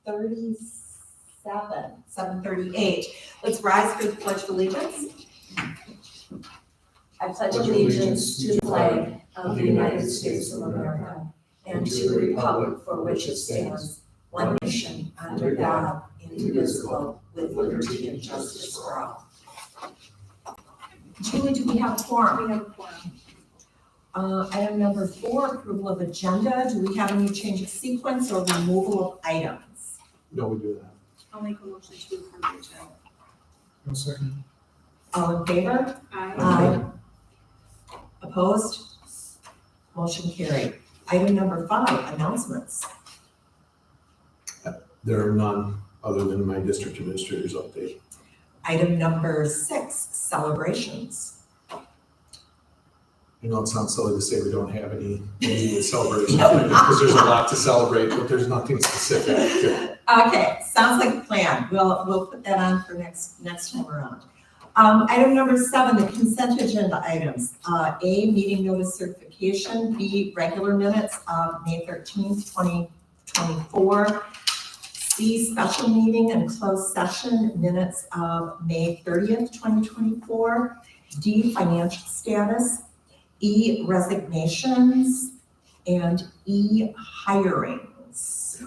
7:38. Let's rise for the Pledge of Allegiance. I pledge allegiance to the flag of the United States of America and to the republic for which it stands, one nation, under God, indivisible, with liberty and justice for all. Julie, do we have a quorum? We have a quorum. Item number 4, approval of agenda. Do we have any change of sequence or removal of items? No, we do that. I'll make a motion to approve the agenda. No second. All in favor? Aye. Opposed? Motion carried. Item number 5, announcements. There are none other than my district administrator's update. Item number 6, celebrations. You know, it sounds silly to say we don't have any immediate celebrations because there's a lot to celebrate, but there's nothing specific. Okay, sounds like a plan. We'll put that on for next time around. Item number 7, the consent agenda items. A, meeting notice certification. B, regular minutes of May 13th, 2024. C, special meeting and closed session minutes of May 30th, 2024. D, financial status. E, resignations. And E, hirings.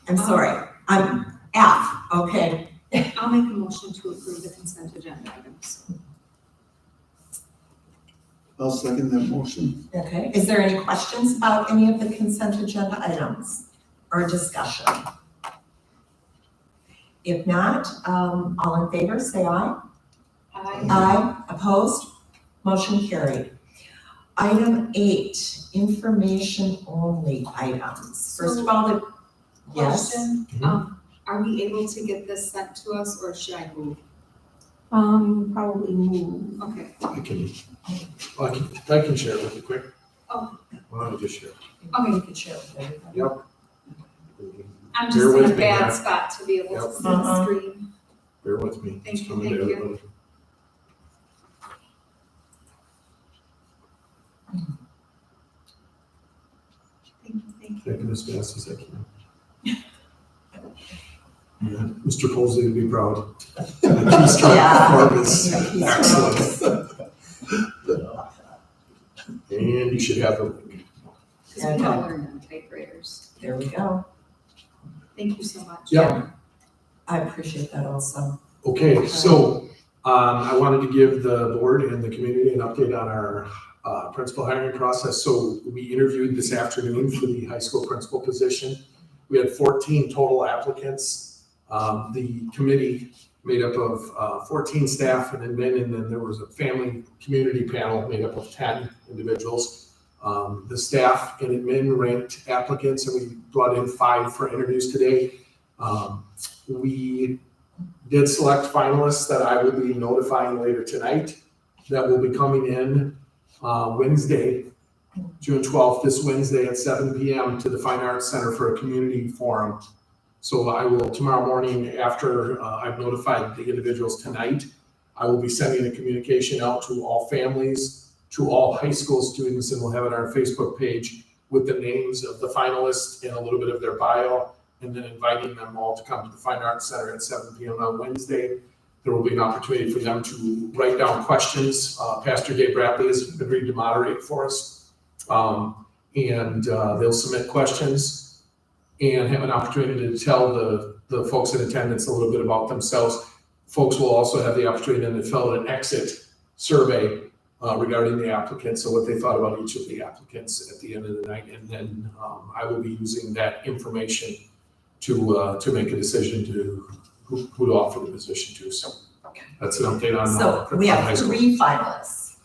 I'm sorry, I'm F, okay. I'll make a motion to approve the consent agenda items. I'll second that motion. Okay, is there any questions about any of the consent agenda items or discussion? If not, all in favor, say aye. Aye. Aye, opposed, motion carried. Item 8, information only items. First of all, yes, Question, Mhm. Are we able to get this sent to us or should I move? Probably move. Okay. I can share it with you quick. Oh. Why don't I just share? you could share with everybody. Yep. I'm Bear just in with a me, bad Matt. spot to be able to Yep. see the screen. Bear with me. Thank It's you, coming to thank you. everybody. Thank you. Typing as fast as I can. Yeah, Mr. Polsey would be proud. The keystroke Yeah. performance, Yeah, keystroke. excellent. And you should have the link. Because we all learn on typewriters. There we go. Thank you so much. Yeah. I appreciate that also. Okay, so I wanted to give the board and the community an update on our principal hiring process. So we interviewed this afternoon for the high school principal position. We had 14 total applicants. The committee made up of 14 staff and admin, and then there was a family community panel made up of 10 individuals. The staff and admin ranked applicants, and we brought in 5 for interviews today. We did select finalists that I will be notifying later tonight that will be coming in Wednesday, June 12th, this Wednesday at 7 p.m. to the Fine Arts Center for a community forum. So I will, tomorrow morning, after I've notified the individuals tonight, I will be sending a communication out to all families, to all high school students, and we'll have it on our Facebook page with the names of the finalists and a little bit of their bio, and then inviting them all to come to the Fine Arts Center at 7 p.m. on Wednesday. There will be an opportunity for them to write down questions. Pastor Dave Bradley has agreed to moderate for us. And they'll submit questions and have an opportunity to tell the folks in attendance a little bit about themselves. Folks will also have the opportunity to fill out an exit survey regarding the applicants, so what they thought about each of the applicants at the end of the night. And then I will be using that information to make a decision to who to offer the position to. So that's an update on. So we high have school. 3 finalists,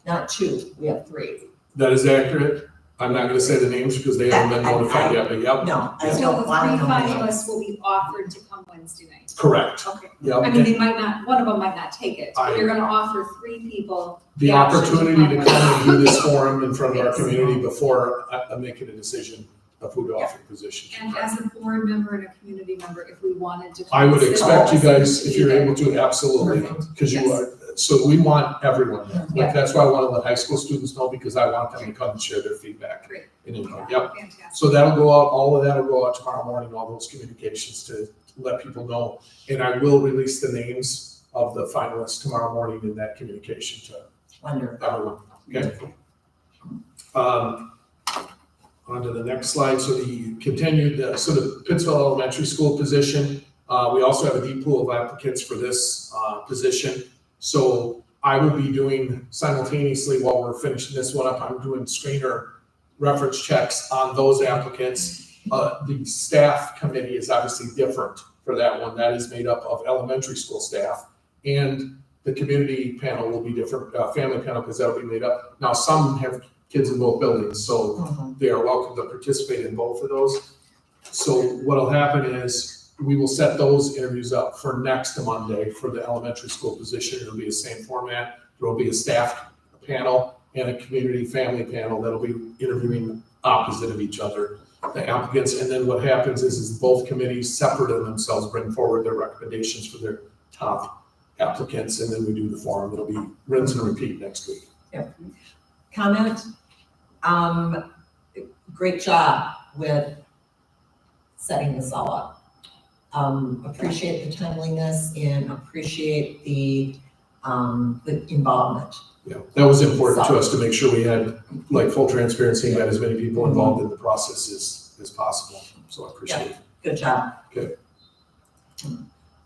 not 2, we have 3. That is accurate. I'm not going to say the names because they haven't been notified yet, but yep. No, I So don't the want to 3 know names. finalists will be offered to come Wednesday night. Correct. Okay. Yep. I mean, they might not, one of them might not take it, but I- you're gonna offer 3 people. The option opportunity to come and do this Wednesday. forum in front of our Yes. community before making a decision of who to offer the position And to. as a board member and a community member, if we wanted to. I would consider expect you this guys, if you're either. able to, absolutely, Perfect. because you Yes. are, so we want everyone there. Yeah. Like, that's why I want to let high school students know, because I want them to come and share their feedback. Great. And input. Yep. Fantastic. So that'll go out, all of that'll go out tomorrow morning, all those communications to let people know. And I will release the names of the finalists tomorrow morning in that communication to Wonderful. everyone, okay? On to the next slide, so the continued, so the Pittsville Elementary School position, we also have a deep pool of applicants for this position. So I will be doing simultaneously while we're finishing this one up, I'm doing screener reference checks on those applicants. The staff committee is obviously different for that one. That is made up of elementary school staff, and the community panel will be different, family panel, because that'll be made up. Now, some have kids in both buildings, so Mhm. they are welcome to participate in both of those. So what'll happen is we will set those interviews up for next Monday for the elementary school position. It'll be the same format. There will be a staff panel and a community family panel that'll be interviewing opposite of each other, the applicants. And then what happens is both committees separate in themselves bring forward their recommendations for their top applicants, and then we do the forum. It'll be rinse and repeat next week. Comment? Great job with setting this all up. Appreciate the timeliness and appreciate the involvement. Yeah, that was important to us to make sure we had like full transparency and got as many people involved in the process as possible. So I appreciate it. Good job.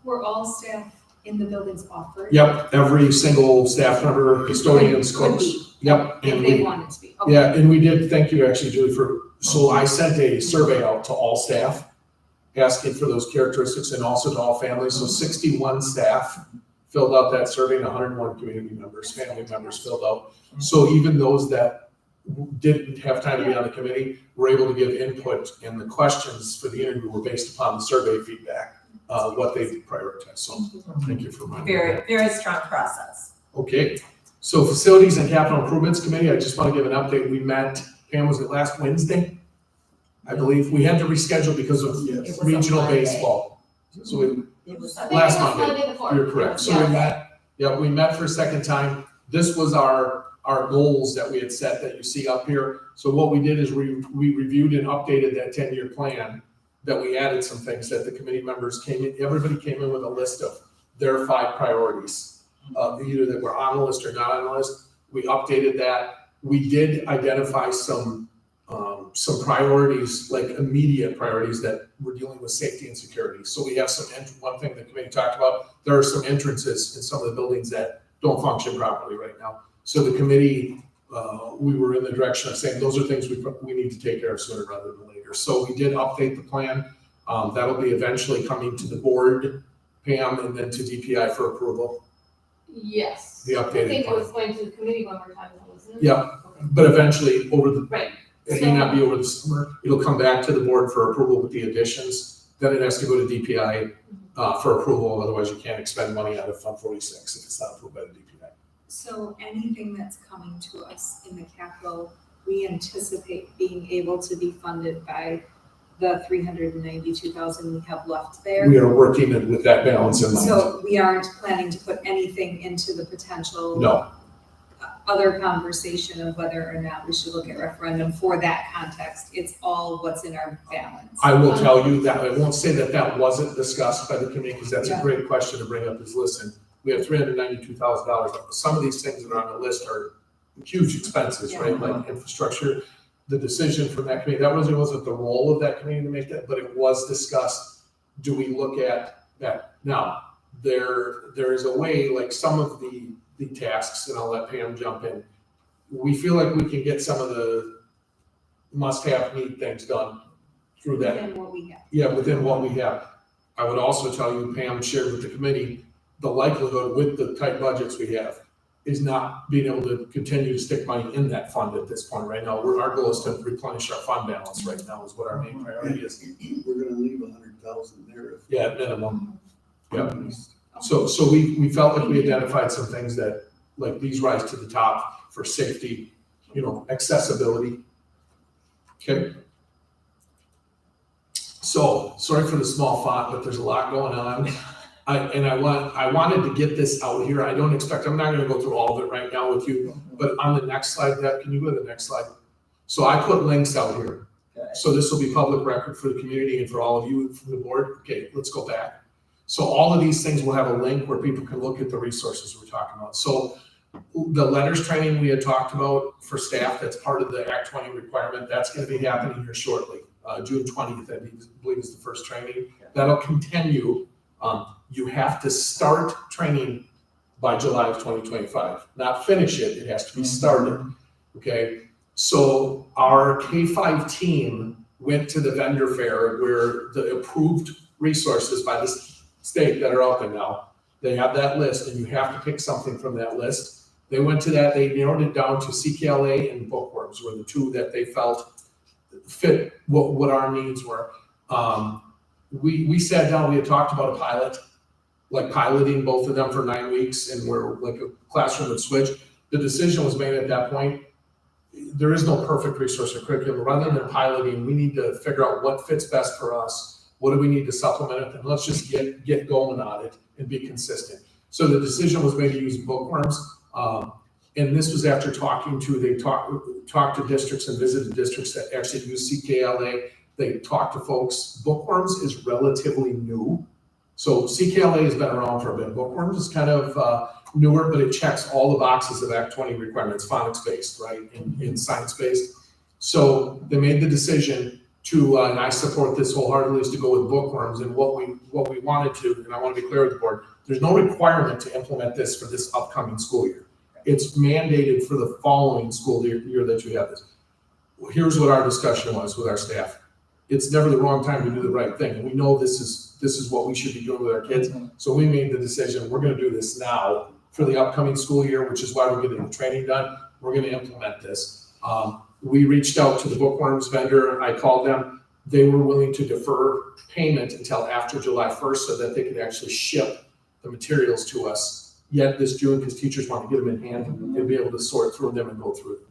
Were all staff in the buildings offered? Yep, every single staff member, custodians, Could cooks. be, Yep, if and they we, wanted to be. Okay. yeah, and we did, thank you actually, Julie, so I sent a survey out to all staff asking for those characteristics and also to all families. So 61 staff filled out that survey and 101 community members, family members filled out. So even those that didn't have time to be on the committee were able to give input, and the questions for the interview were based upon the survey feedback, what they prioritized. So thank you for reminding me. Very, very strong process. Okay, so Facilities and Capital Improvements Committee, I just want to give an update. We met, Pam, was it last Wednesday? I believe we had to reschedule because of It was a regional Monday. baseball. So we, It was, last Monday, before. you're correct. So we met, yeah, we met for a second time. This was our goals that we had set that you see up here. So what we did is we reviewed and updated that 10-year plan, that we added some things that the committee members came in, everybody came in with a list of their 5 priorities, either that were on the list or not on the list. We updated that. We did identify some priorities, like immediate priorities, that we're dealing with safety and security. So we have one thing the committee talked about, there are some entrances in some of the buildings that don't function properly right now. So the committee, we were in the direction of saying those are things we need to take care of sooner rather than later. So we did update the plan. That'll be eventually coming to the board, Pam, and then to DPI for approval. Yes. The I updated think it plan. was going to the committee one more time, wasn't it? Yep. Okay. But eventually, Right. it may not be over the summer, it'll come back to the board for approval with the additions, then it has to go to DPI for approval, otherwise you can't expend money out of Fund 46 if it's not approved by the DPI. So anything that's coming to us in the capital, we anticipate being able to be funded by the 392,000 we have left there. We are working with that balance in mind. So we aren't planning to put anything into the potential No, other conversation of whether or not we should look at referendum for that context. It's all what's in our balance. I will tell you that, I won't say that wasn't discussed by the committee, because that's a Yeah. great question to bring up, is listen, we have $392,000. Some of these things that are on the list are huge expenses, Yeah. right? Like infrastructure. The decision from that committee, that wasn't the role of that committee to make that, but it was discussed. Do we look at that? Now, there is a way, like some of the tasks, and I'll let Pam jump in. We feel like we can get some of the must-have need things done through that. Within what we have. Yeah, within what we have. I would also tell you, Pam shared with the committee, the likelihood with the tight budgets we have is not being able to continue to stick money in that fund at this point right now. Our goal is to replenish our fund balance right now is what our main priority is. We're gonna leave 100,000 there if. Yeah, at minimum. Yeah. So we felt like we identified some things that, like these rise to the top for safety, accessibility. Okay. So, sorry for the small font, but there's a lot going on. I wanted to get this out here. I'm not gonna go through all of it right now with you, but on the next slide, Deb, can you go to the next slide? So I put links out here. Good. So this will be public record for the community and for all of you from the board. Okay, let's go back. So all of these things will have a link where people can look at the resources we're talking about. So the letters training we had talked about for staff, that's part of the Act 20 requirement, that's gonna be happening here shortly. June 20th, I believe is the first training. That'll continue. You have to start training by July of 2025, not finish it, it has to be started, okay? So our K-5 team went to the vendor fair where the approved resources by the state that are out there now, they have that list and you have to pick something from that list. They went to that, they narrowed it down to CKLA and Bookworms were the two that they felt fit what our needs were. We sat down, we had talked about a pilot, like piloting both of them for 9 weeks and we're like a classroom would switch. The decision was made at that point, there is no perfect resource or curriculum. Rather than piloting, we need to figure out what fits best for us. What do we need to supplement it? And let's just get going on it and be consistent. So the decision was made to use Bookworms. And this was after talked to districts and visited districts that actually use CKLA. They talked to folks. Bookworms is relatively new. So CKLA has been around for a bit. Bookworms is kind of newer, but it checks all the boxes of Act 20 requirements, phonics-based, right, and science-based. So they made the decision to, and I support this wholeheartedly, is to go with Bookworms. And what we wanted to, and I want to be clear with the board, there's no requirement to implement this for this upcoming school year. It's mandated for the following school year that you have this. Here's what our discussion was with our staff. It's never the wrong time to do the right thing. And we know this is what we should be doing with our kids. So we made the decision, we're gonna do this now for the upcoming school year, which is why we're getting the training done. We're gonna implement this. We reached out to the Bookworms vendor. I called them. They were willing to defer payment until after July 1st so that they could actually ship the materials to us yet this June, because teachers want to get them in hand and be able to sort through them and go through them.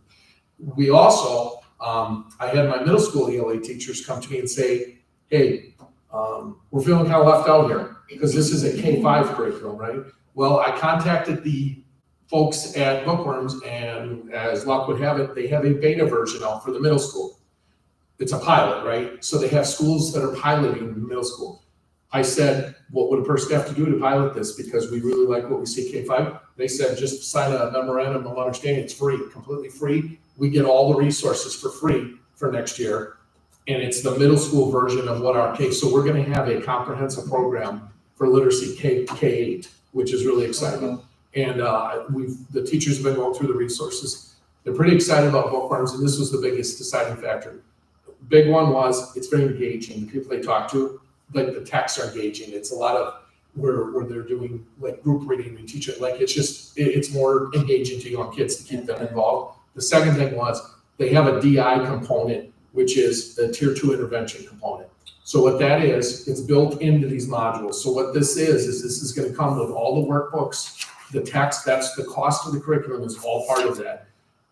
We also, I had my middle school ELA teachers come to me and say, hey, we're feeling kind of left out here because this is a K-5 curriculum, right? Well, I contacted the folks at Bookworms and as luck would have it, they have a beta version out for the middle school. It's a pilot, right? So they have schools that are piloting middle school. I said, what would a person have to do to pilot this? Because we really like what we see K-5. They said, just sign a memorandum of understanding. It's free, completely free. We get all the resources for free for next year. And it's the middle school version of what our K, so we're gonna have a comprehensive program for literacy K-8, which is really exciting. And the teachers have been going through the resources. They're pretty excited about Bookworms, and this was the biggest deciding factor. Big one was, it's very engaging. The people they talk to, like the texts are engaging. It's a lot of where they're doing like group reading and teach it. Like it's more engaging to young kids to keep them involved. The second thing was they have a DI component, which is the tier 2 intervention component. So what that is, it's built into these modules. So what this is going to come with all the workbooks, the text, that's the cost of the curriculum is all part of that.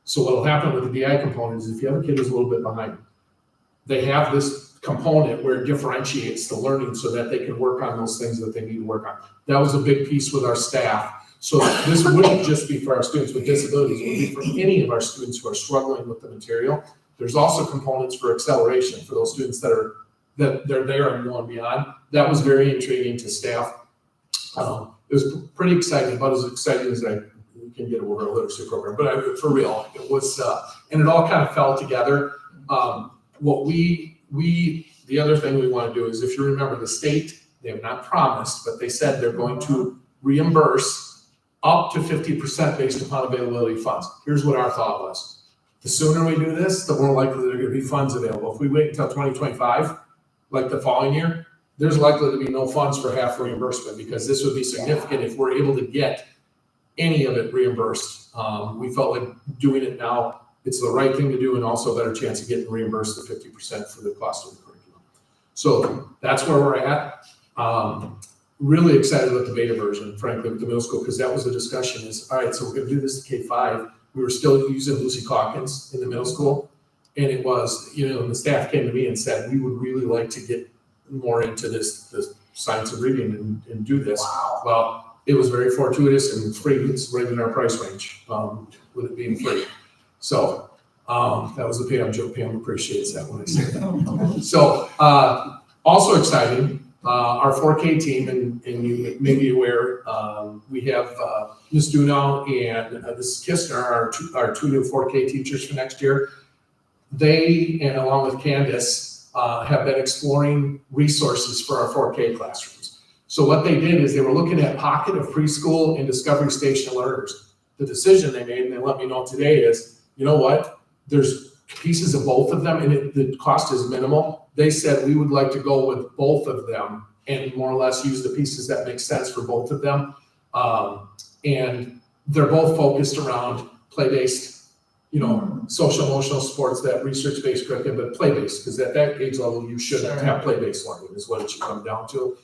So what will happen with the DI component is if you have a kid who's a little bit behind, they have this component where it differentiates the learning so that they can work on those things that they need to work on. That was a big piece with our staff. So this wouldn't just be for our students with disabilities, it would be for any of our students who are struggling with the material. There's also components for acceleration for those students that they're there and going beyond. That was very intriguing to staff. It was pretty exciting, about as exciting as I can get over a literacy program, but for real, it was, and it all kind of fell together. The other thing we want to do is, if you remember, the state, they have not promised, but they said they're going to reimburse up to 50% based upon availability of funds. Here's what our thought was. The sooner we do this, the more likely there are going to be funds available. If we wait until 2025, like the following year, there's likely to be no funds for half reimbursement, because this would be significant if we're able to get any of it reimbursed. We felt like doing it now, it's the right thing to do, and also a better chance of getting reimbursed the 50% for the cost of the curriculum. So that's where we're at. Really excited about the beta version, frankly, with the middle school, because that was the discussion is, all right, so we're gonna do this to K-5. We were still using Lucy Calkins in the middle school. And it was, and the staff came to me and said, we would really like to get more into this science of reading and do this. Wow. Well, it was very fortuitous and free. It's right in our price range, with it being free. So, that was a Pam joke. Pam appreciates that when I say that. So, also exciting, our 4K team, and you may be aware, we have Ms. Dunau and Ms. Kistner, our two new 4K teachers for next year. They, and along with Candace, have been exploring resources for our 4K classrooms. So what they did is they were looking at pocket of preschool and Discovery Station learners. The decision they made, and they let me know today, is, you know what? There's pieces of both of them, and the cost is minimal. They said we would like to go with both of them and more or less use the pieces that make sense for both of them. And they're both focused around play-based, social emotional sports, that research-based curriculum, but play-based, because at that age level, you should have play-based learning is what it should come down to.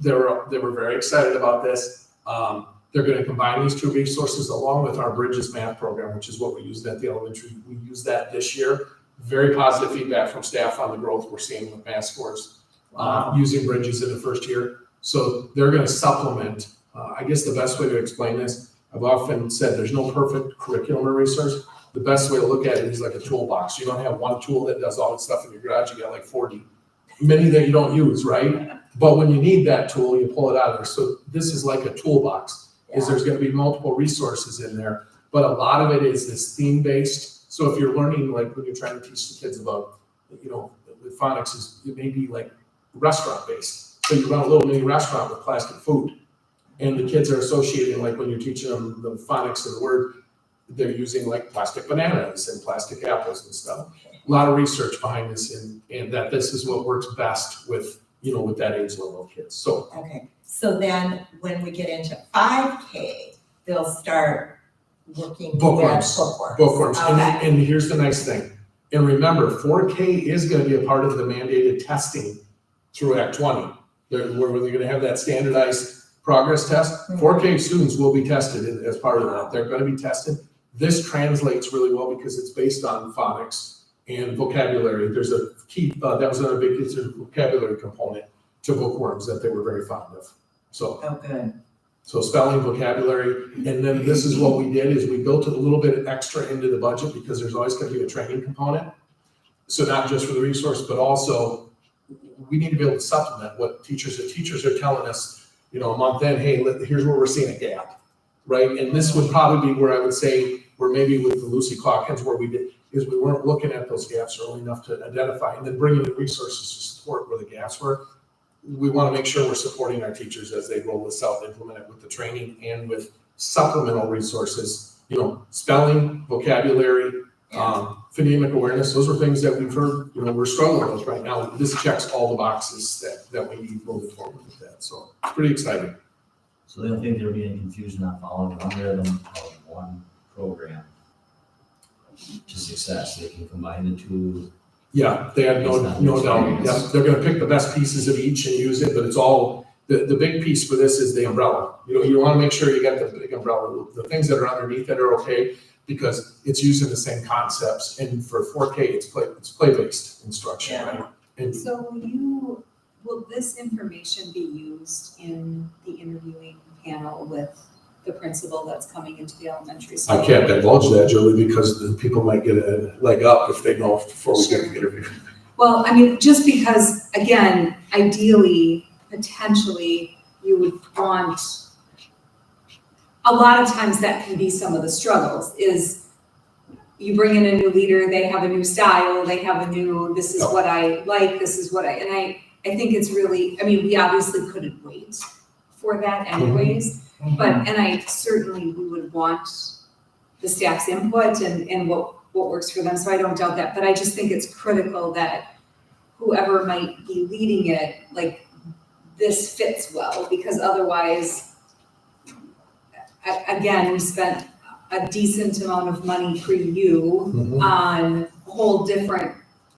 They were very excited about this. They're going to combine these two resources along with our Bridges math program, which is what we used at the elementary. We used that this year. Very positive feedback from staff on the growth we're seeing with math scores using Bridges in the first year. So they're going to supplement. I guess the best way to explain this, I've often said there's no perfect curriculum or resource. The best way to look at it is like a toolbox. You don't have one tool that does all the stuff in your garage. You got like 40, many that you don't use, right? But when you need that tool, you pull it out of there. So this is like a toolbox. Is there's going to be multiple resources in there, but a lot of it is this theme-based. So if you're learning, like when you're trying to teach the kids about, with phonics, it may be like restaurant-based. So you run a little mini restaurant with plastic food, and the kids are associating, like when you're teaching them the phonics of the word, they're using like plastic bananas and plastic apples and stuff. A lot of research behind this, and that this is what works best with, with that age level of kids. So. Okay. So then when we get into 5K, they'll start working bookworms. Bookworms. Okay. And here's the nice thing. And remember, 4K is going to be a part of the mandated testing through Act 20. Where they're going to have that standardized progress test. 4K students will be tested as part of that. They're going to be tested. This translates really well because it's based on phonics and vocabulary. There's a key, that was another big vocabulary component to bookworms that they were very fond of. So, good. So spelling, vocabulary, and then this is what we did is we built a little bit extra into the budget because there's always going to be a training component. So not just for the resource, but also we need to be able to supplement what teachers are telling us, a month in, hey, here's where we're seeing a gap, right? And this would probably be where I would say, where maybe with the Lucy Calkins, where we did, is we weren't looking at those gaps early enough to identify, and then bringing in resources to support where the gaps were. We want to make sure we're supporting our teachers as they roll this out, implement it with the training and with supplemental resources, spelling, vocabulary, phonemic awareness. Those are things that we've heard, we're struggling with right now. This checks all the boxes that we need moving forward with that. So pretty exciting. So they don't think there'll be any confusion on following one rhythm of one program to success. They can combine the two. Yeah, they have no doubt. Yeah, they're going to pick the best pieces of each and use it, but it's all, the big piece for this is the umbrella. You want to make sure you got the big umbrella. The things that are underneath it are okay because it's using the same concepts. And for 4K, it's play-based instruction, right? And So will this information be used in the interviewing panel with the principal that's coming into the elementary school? I can't divulge that, Julie, because the people might get a leg up if they know before we get the interview. Well, just because, again, ideally, potentially, you would want, a lot of times that can be some of the struggles, is you bring in a new leader, they have a new style, they have a new, this is what I like, this is what I think it's really, we obviously couldn't wait for that anyways. But, we would want the staff's input and what works for them, so I don't doubt that, but I just think it's critical that whoever might be leading it, like, this fits well, because otherwise, again, we spent a decent amount of money pre-U on a whole different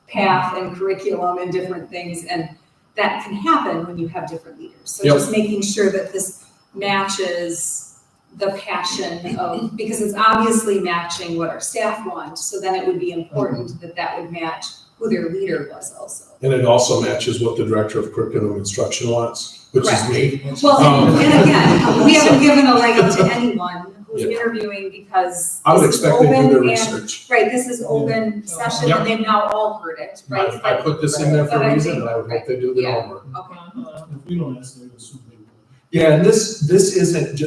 path and curriculum and different things, and that can happen when you have different leaders. So just making sure that this matches the passion of, because it's obviously matching what our staff want, so then it would be important that would match who their leader was also. And it also matches what the director of curriculum instruction wants, which is me. Well, and again, we haven't given a leg up to anyone who's Yeah. interviewing because I would this is expect they do open their and- research. Right, this is open session Yep. and they've now all heard it, right? I put this in there for But a I reason, think- and I would hope they do their Yeah. homework. Okay. If we don't ask, they assume they will. Yeah, and this isn't,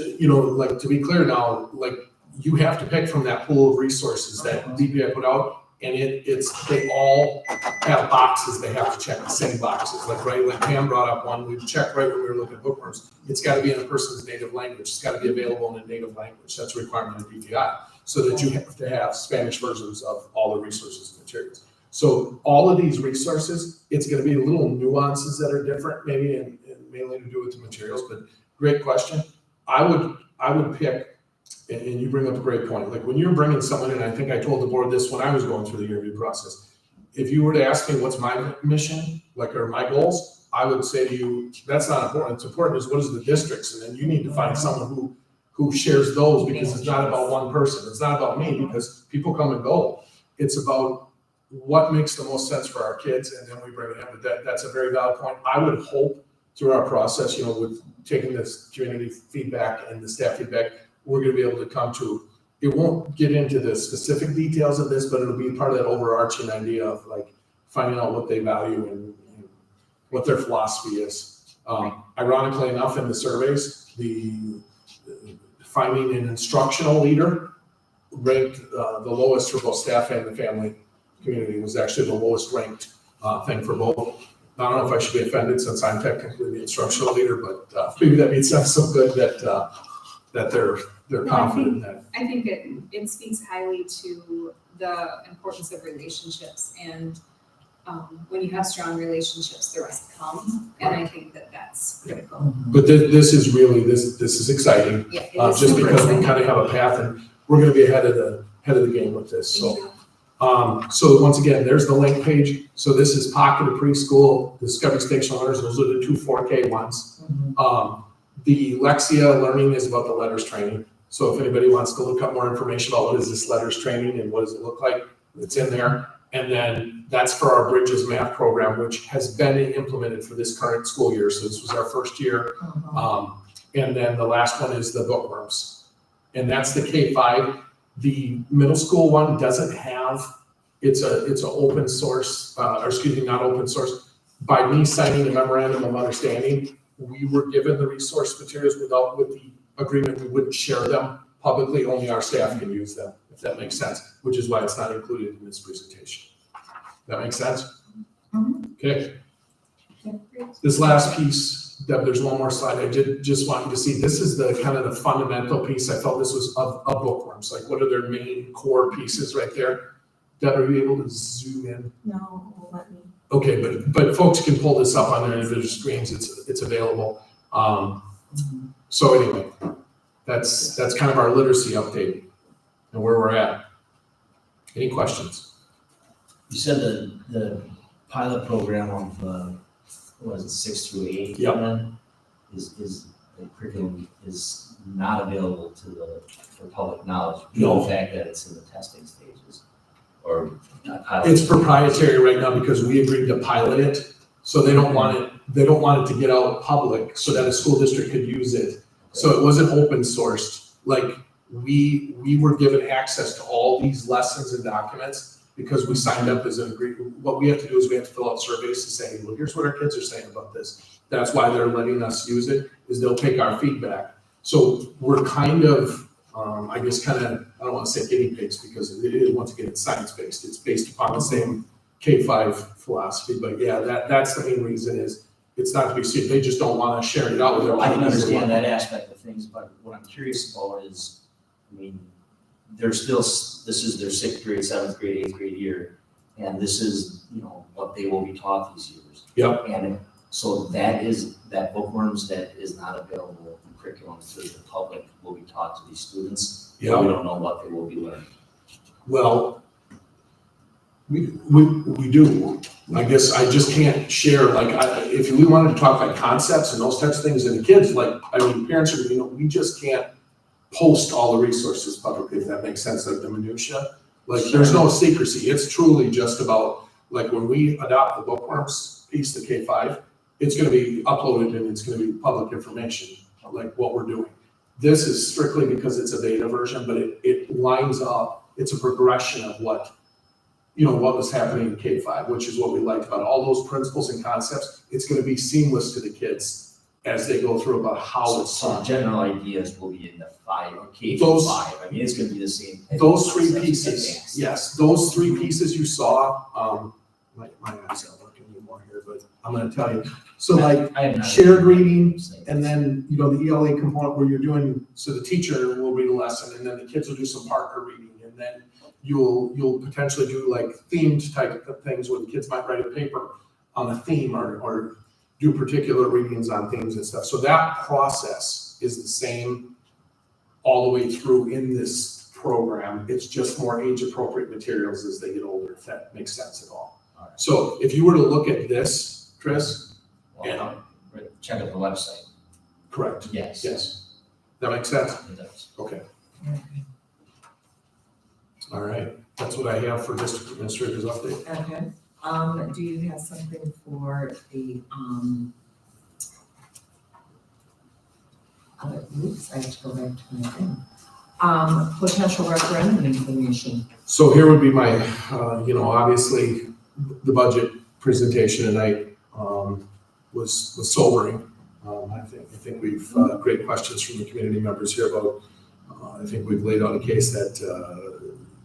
like, to be clear now, like, you have to pick from that pool of resources that DPI put out, and they all have boxes they have to check, the same boxes, like, right, like Pam brought up one, we checked right when we were looking at bookworms, it's gotta be in a person's native language, it's gotta be available in a native language, that's a requirement of DPI, so that you have to have Spanish versions of all the resources and materials. So all of these resources, it's gonna be little nuances that are different, maybe, and mainly to do with the materials, but great question. I would pick, and you bring up a great point, like when you're bringing someone in, I think I told the board this when I was going through the interview process. If you were to ask me what's my mission, like, or my goals, I would say to you, that's not important. What's important is what is the district's, and then you need to find someone who shares those, because it's not about one person. It's not about me, because people come and go. It's about what makes the most sense for our kids, and then we bring it in. But that's a very valid point. I would hope through our process, with taking this community feedback and the staff feedback, we're gonna be able to come to, it won't get into the specific details of this, but it'll be part of that overarching idea of like finding out what they value and what their philosophy is. Ironically enough, in the surveys, the finding an instructional leader ranked the lowest for both staff and the family community, was actually the lowest ranked thing for both. I don't know if I should be offended since I'm technically the instructional leader, but maybe that means I'm so good that they're confident in that. I think it speaks highly to the importance of relationships, and when you have strong relationships, the rest come, and I think that's critical. But this is really, this is exciting, Yeah, it is just super because we exciting. kind of have a path, and we're gonna be ahead of the game with this, so. So once again, there's the link page. So this is Pocket of Preschool, Discovery Station Learners, those are the two 4K ones. The Lexia learning is about the letters training. So if anybody wants to look up more information about what is this letters training and what does it look like, it's in there. And then that's for our Bridges math program, which has been implemented for this current school year. So this was our first year. And then the last one is the bookworms. And that's the K-5. The middle school one doesn't have, it's a open source, not open source. By me signing a memorandum of understanding, we were given the resource materials with the agreement, we wouldn't share them publicly, only our staff can use them, if that makes sense, which is why it's not included in this presentation. That makes sense? Okay. This last piece, Deb, there's one more slide. I did just want you to see, this is the kind of the fundamental piece. I felt this was of bookworms. Like, what are their main core pieces right there? Deb, are you able to zoom in? No, won't let me. Okay, but folks can pull this up on their individual screens. It's available. So anyway, that's kind of our literacy update and where we're at. Any questions? You said the pilot program of, what was it, 6 through 8? Yep. Then is the curriculum is not available for public knowledge, No. the fact that it's in the testing stages, or not pilot. It's proprietary right now because we agreed to pilot it. So they don't want it to get out public so that a school district could use it. So it wasn't open sourced. Like, we were given access to all these lessons and documents because we signed up as an agreement. What we have to do is we have to fill out surveys to say, well, here's what our kids are saying about this. That's why they're letting us use it, is they'll take our feedback. So we're kind of, I don't want to say guinea pigs because it is, once again, it's science-based. It's based upon the same K-5 philosophy, but yeah, that's the main reason is it's not to be seen. They just don't want to share it out with their. I can understand that aspect of things, but what I'm curious about is, I mean, this is their 6th grade, 7th grade, 8th grade year, and this is, what they will be taught these years. Yep. And so that bookworms that is not available in curriculum to the public will be taught to these students. Yep. We don't know what they will be learning. Well, we do. I guess I just can't share, if we wanted to talk like concepts and those types of things, and the kids, parents are, we just can't post all the resources publicly, if that makes sense, like the minutia. Like, there's no secrecy. It's truly just about like when we adopt the bookworms piece, the K-5, it's gonna be uploaded and it's gonna be public information, like what we're doing. This is strictly because it's a beta version, but it lines up, it's a progression of what was happening in K-5, which is what we liked about all those principles and concepts. It's gonna be seamless to the kids as they go through about how it's So done. general ideas will be in the 5 or K Those- 5. I mean, it's gonna be the same. type of Those three concepts pieces, advanced. yes, those three pieces you saw, my eyes aren't working anymore here, but I'm gonna tell you. So like I have not- shared reading, and then, the ELA component where you're doing, so the teacher will read a lesson, and then the kids will do some partner reading, and then you'll potentially do like themed type of things where the kids might write a paper on a theme or do particular readings on themes and stuff. So that process is the same all the way through in this program. It's just more age-appropriate materials as they get older, if that makes sense at all. Alright. So if you were to look at this, Chris, Well, check out the website. correct, Yes. yes. That makes sense? It does. Okay. All right, that's what I have for district administrator's update. Okay, do you have something for the, oops, I have to go back to my thing. Potential referendum information. So here would be my, obviously, the budget presentation tonight was sobering. I think we've, great questions from the community members here about, I think we've laid out a case that,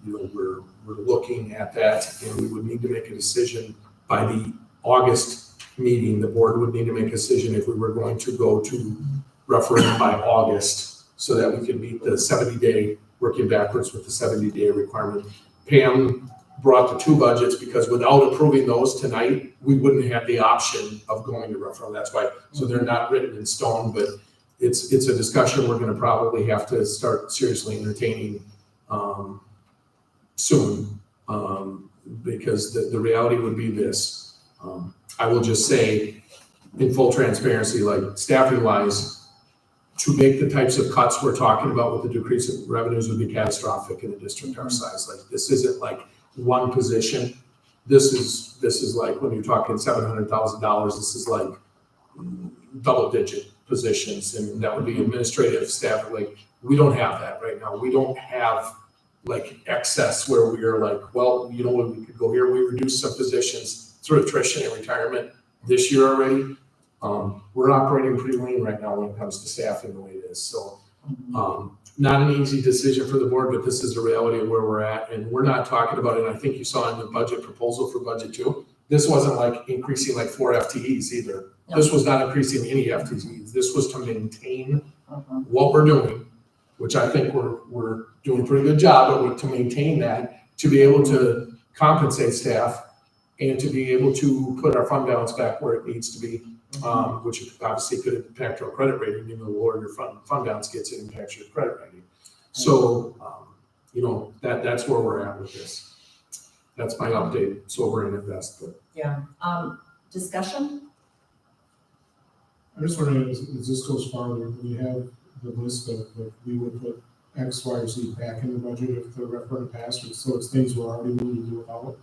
we're looking at that, and we would need to make a decision by the August meeting. The board would need to make a decision if we were going to go to referendum by August, so that we could meet the 70-day, working backwards with the 70-day requirement. Pam brought the two budgets because without approving those tonight, we wouldn't have the option of going to referendum. That's why, so they're not written in stone, but it's a discussion we're gonna probably have to start seriously entertaining soon, because the reality would be this. I will just say, in full transparency, like staffing wise, to make the types of cuts we're talking about with the decrease in revenues would be catastrophic in a district our size. Like, this isn't like one position. This is like, when you're talking $700,000, this is like double-digit positions, and that would be administrative staff. Like, we don't have that right now. We don't have like excess where we are like, well, we could go here. We reduced some positions through attrition and retirement this year already. We're operating pretty lean right now when it comes to staffing the way it is. So not an easy decision for the board, but this is the reality of where we're at. And we're not talking about it. I think you saw in the budget proposal for budget 2, this wasn't like increasing like 4 FTEs either. No. This was not increasing any FTEs. This was to maintain what we're doing, which I think we're doing a pretty good job, but to maintain that, to be able to compensate staff and to be able to put our fund balance back where it needs to be, which obviously could impact our credit rating. The lower your fund balance gets, it impacts your credit rating. So, that's where we're at with this. That's my update. So we're in invest, but. Yeah, discussion? I'm just wondering, as this goes forward, we have the list of, like, we would put X, Y, or Z back in the budget if the referendum passed, so it's things we're already moving to do without.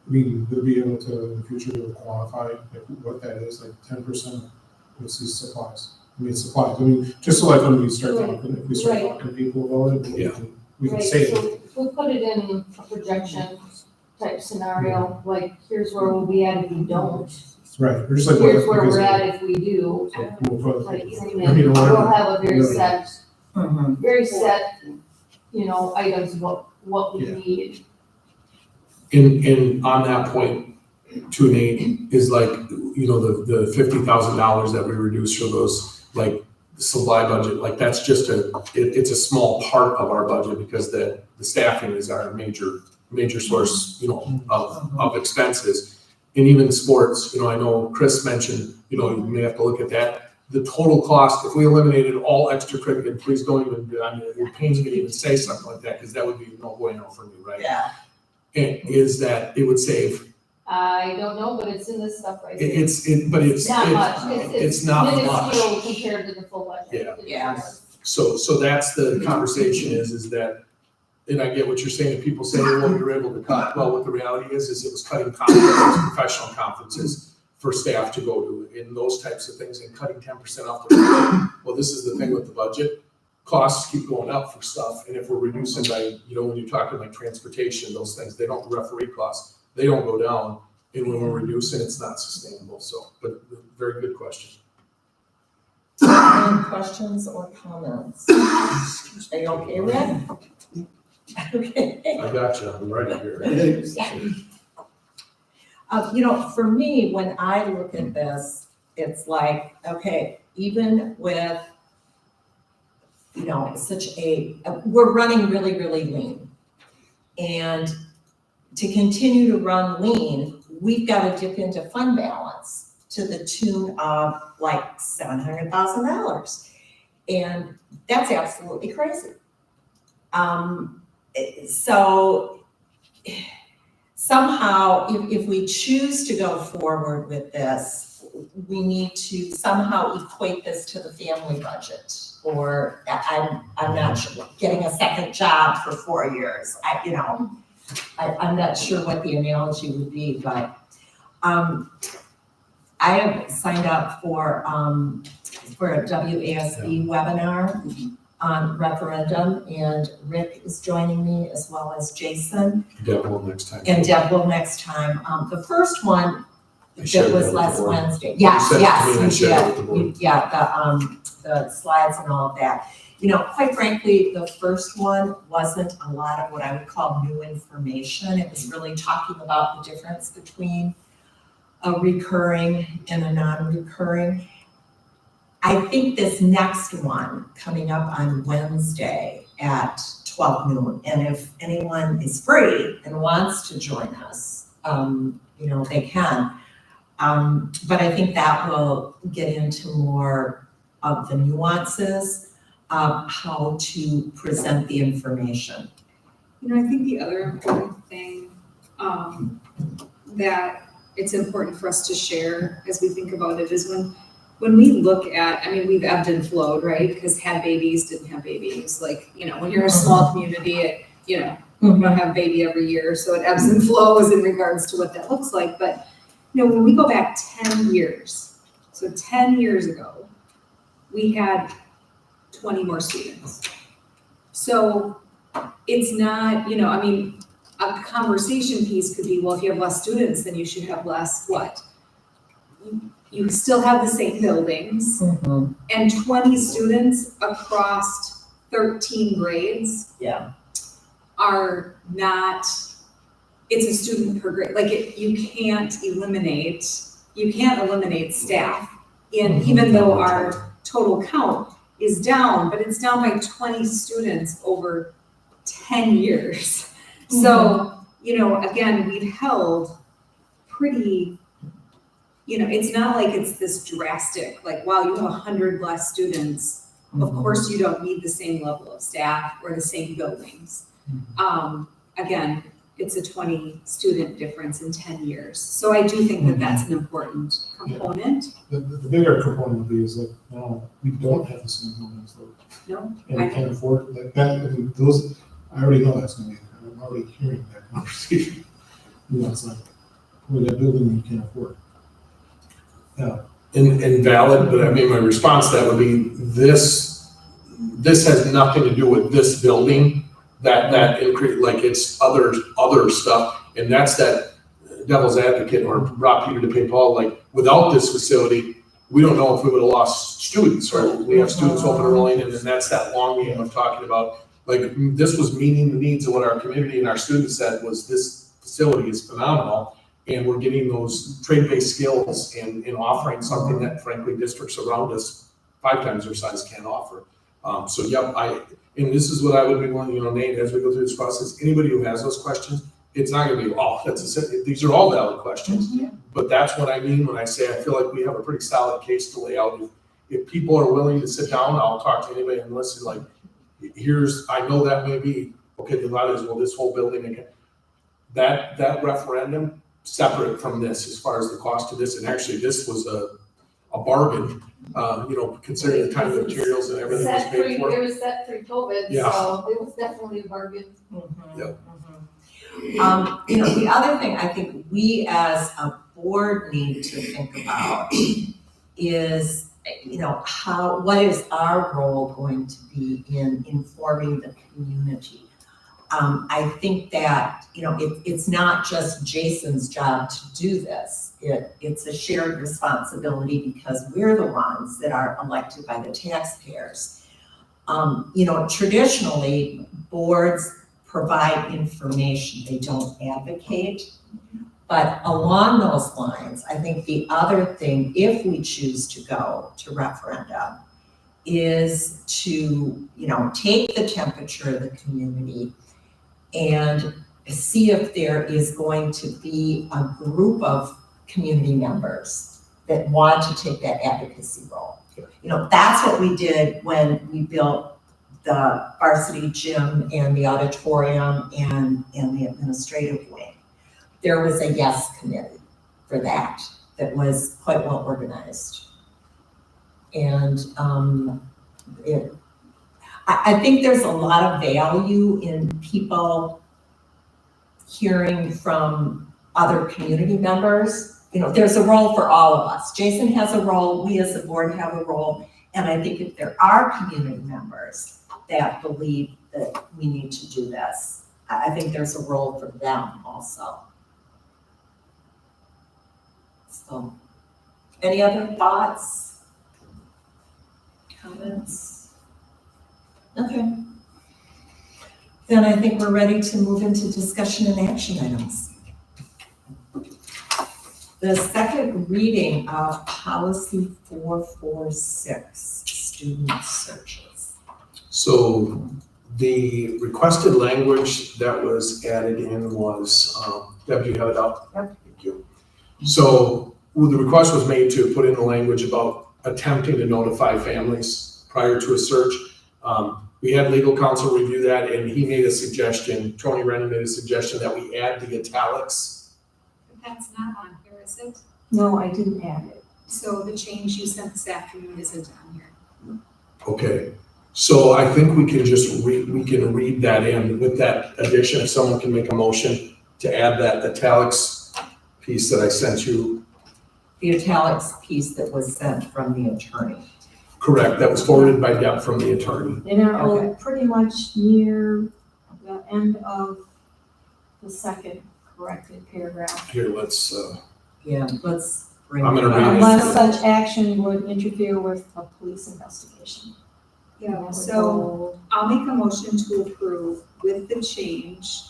I mean, we'll be able to, in the future, to quantify like what that is, like 10%, let's see, supplies. I mean, supplies, just so like when we start talking, if we start Right. talking to people about it, Yeah. we can Right, say it. so if we put it in a projection type scenario, like, here's where we'll be at if we don't, Right, or just like. here's where because- we're at if we do. so we'll put- Like, and I then mean, we'll whatever. have a very set, Mm-hmm. items, what we Yeah. need. And on that point, to Nate, is like, the $50,000 that we reduced for those, like, the supply budget, like, that's just it's a small part of our budget because the staffing is our major source, of expenses. And even sports, I know Chris mentioned, you may have to look at that. The total cost, if we eliminated all extracurricular, please don't even, it pains me to even say something like that, because that would be no bueno for me, right? Yeah. And is that it would save, I don't know, but it's in this stuff right here. but it's Not much, it's not minuscule much. compared to the full budget. Yeah. Yeah. So that's the conversation is that and I get what you're saying, if people say, well, you're able to cut, well, what the reality is it was cutting conferences, professional conferences for staff to go to, and those types of things, and cutting 10% off the budget. Well, this is the thing with the budget, costs keep going up for stuff, and if we're reducing by, when you're talking like transportation, those things, they don't, referee costs, they don't go down, and when we're reducing, it's not sustainable, so, but very good question. Any questions or comments? Are you okay, Rick? Okay. I got you, I'm right here. For me, when I look at this, it's like, okay, even with, we're running really, really lean. And to continue to run lean, we've got to dip into fund balance to the tune of like $700,000. And that's absolutely crazy. So somehow, if we choose to go forward with this, we need to somehow equate this to the family budget. Or I'm not sure, getting a second job for 4 years. I'm not sure what the analogy would be, but I have signed up for a WASB webinar on referendum, and Rick is joining me as well as Jason. Deb will next time. And Deb will next time. The first one I shared that was with last the board. Wednesday. Yes, You sent it to me yes, and I you shared it with the board. did. Yeah, the slides and all of that. Quite frankly, the first one wasn't a lot of what I would call new information. It was really talking about the difference between a recurring and a non-recurring. I think this next one coming up on Wednesday at 12 noon, and if anyone is free and wants to join us, they can. But I think that will get into more of the nuances of how to present the information. I think the other important thing that it's important for us to share as we think about it is when we look at, we've ebbed and flowed, right? Because had babies, didn't have babies. When you're a small community, you don't have a baby every year, so it ebbs and flows in regards to what that looks like. But, when we go back 10 years, so 10 years ago, we had 20 more students. So it's not, a conversation piece could be, well, if you have less students, then you should have less what? You still have the same buildings, and 20 students across 13 grades are not, it's a student per grade. You can't eliminate staff. And even though our total count is down, but it's down by 20 students over 10 years. So, again, we've held pretty, it's not like it's this drastic, wow, you have 100 less students. Of course, you don't need the same level of staff or the same buildings. Again, it's a 20 student difference in 10 years. So I do think that that's an important component. The bigger component of these is we don't have the same buildings though. No, And we can't afford those, I already know that's gonna be, I'm already hearing that conversation. It's like, that building you can't afford. And valid, but my response to that would be this has nothing to do with this building, that increase, it's other stuff. And that's that devil's advocate or rob Peter to pay Paul, without this facility, we don't know if we would have lost students, or we have students open enrolling, and then that's that long game of talking about, this was meeting the needs of what our community and our students said was this facility is phenomenal. And we're getting those trade-based skills and offering something that frankly districts around us 5 times their size can't offer. And this is what I would be willing, Nate, as we go through this process, anybody who has those questions, it's not gonna be, these are all valid questions. But that's what I mean when I say I feel like we have a pretty solid case to lay out. If people are willing to sit down, I'll talk to anybody and listen, I know that may be, okay, the thought is, well, this whole building again. That referendum, separate from this as far as the cost of this, and actually this was a bargain considering the kind of materials and everything was Set paid pre, for. it was set pre-COVID, Yeah. so it was definitely a bargain. Yep. The other thing I think we as a board need to think about is, what is our role going to be in informing the community? I think that, it's not just Jason's job to do this. It's a shared responsibility because we're the ones that are elected by the taxpayers. Traditionally, boards provide information, they don't advocate. But along those lines, I think the other thing, if we choose to go to referendum, is to, take the temperature of the community and see if there is going to be a group of community members that want to take that advocacy role. That's what we did when we built the varsity gym and the auditorium and the administrative wing. There was a yes committee for that was quite well organized. And I think there's a lot of value in people hearing from other community members. There's a role for all of us. Jason has a role, we as a board have a role, and I think if there are community members that believe that we need to do this, I think there's a role for them also. So, any other thoughts? Comments? Okay. Then I think we're ready to move into discussion and action items. The second reading of policy 446, student searches. So the requested language that was added in was, Deb, you have it up? Yep. Thank you. So the request was made to put in the language about attempting to notify families prior to a search. We had legal counsel review that, and he made a suggestion, Tony Rennie made a suggestion that we add the italics. But that's not on here, is it? No, I didn't add it. So the change you sent this afternoon isn't on here. Okay, so I think we can just read that in with that addition. If someone can make a motion to add that italics piece that I sent you. The italics piece that was sent from the attorney. Correct, that was forwarded by Deb from the attorney. And they're all pretty much near the end of the second corrected paragraph. Here, let's, Yeah, let's bring. I'm gonna it read up. it. Unless such action would interfere with a police investigation. Yeah, That would so go- I'll make a motion to approve with the change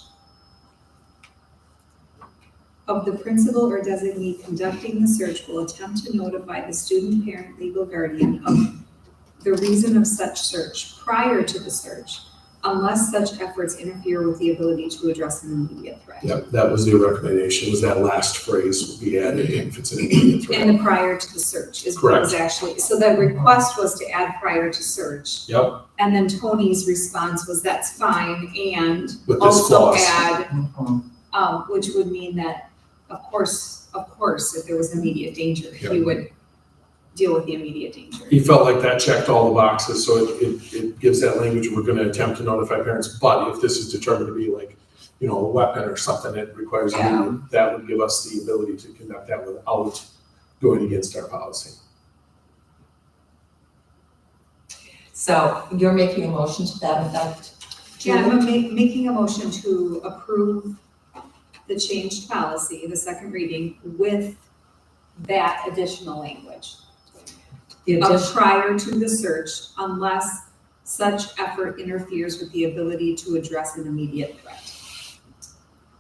of the principal or designee conducting the search will attempt to notify the student, parent, legal guardian of the reason of such search prior to the search, unless such efforts interfere with the ability to address an immediate threat. Yep, that was the recommendation, was that last phrase would be added in if it's an immediate threat. And the prior to the search is what was Correct. actually, so the request was to add prior to search. Yep, And then Tony's response was that's fine, and with this also clause. add, Mhm. which would mean that, of course, if there was immediate danger, he Yep. would deal with the immediate danger. He felt like that checked all the boxes, so it gives that language, we're gonna attempt to notify parents, but if this is determined to be like, a weapon or something that requires immediate, that would give us the ability to conduct that without going against our policy. So you're making a motion to that effect? Yeah, Julie? I'm making a motion to approve the changed policy, the second reading, with that additional language. The Of addition, prior to the search, unless such effort interferes with the ability to address an immediate threat.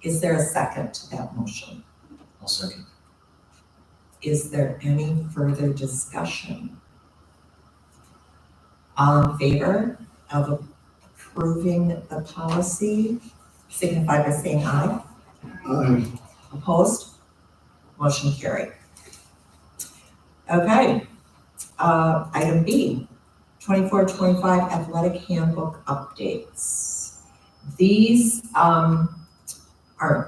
is there a second to that motion? I'll second. Is there any further discussion? All in favor of approving the policy, signify by saying aye. Opposed? Motion carried. Okay, item B, 24-25 athletic handbook updates. These are,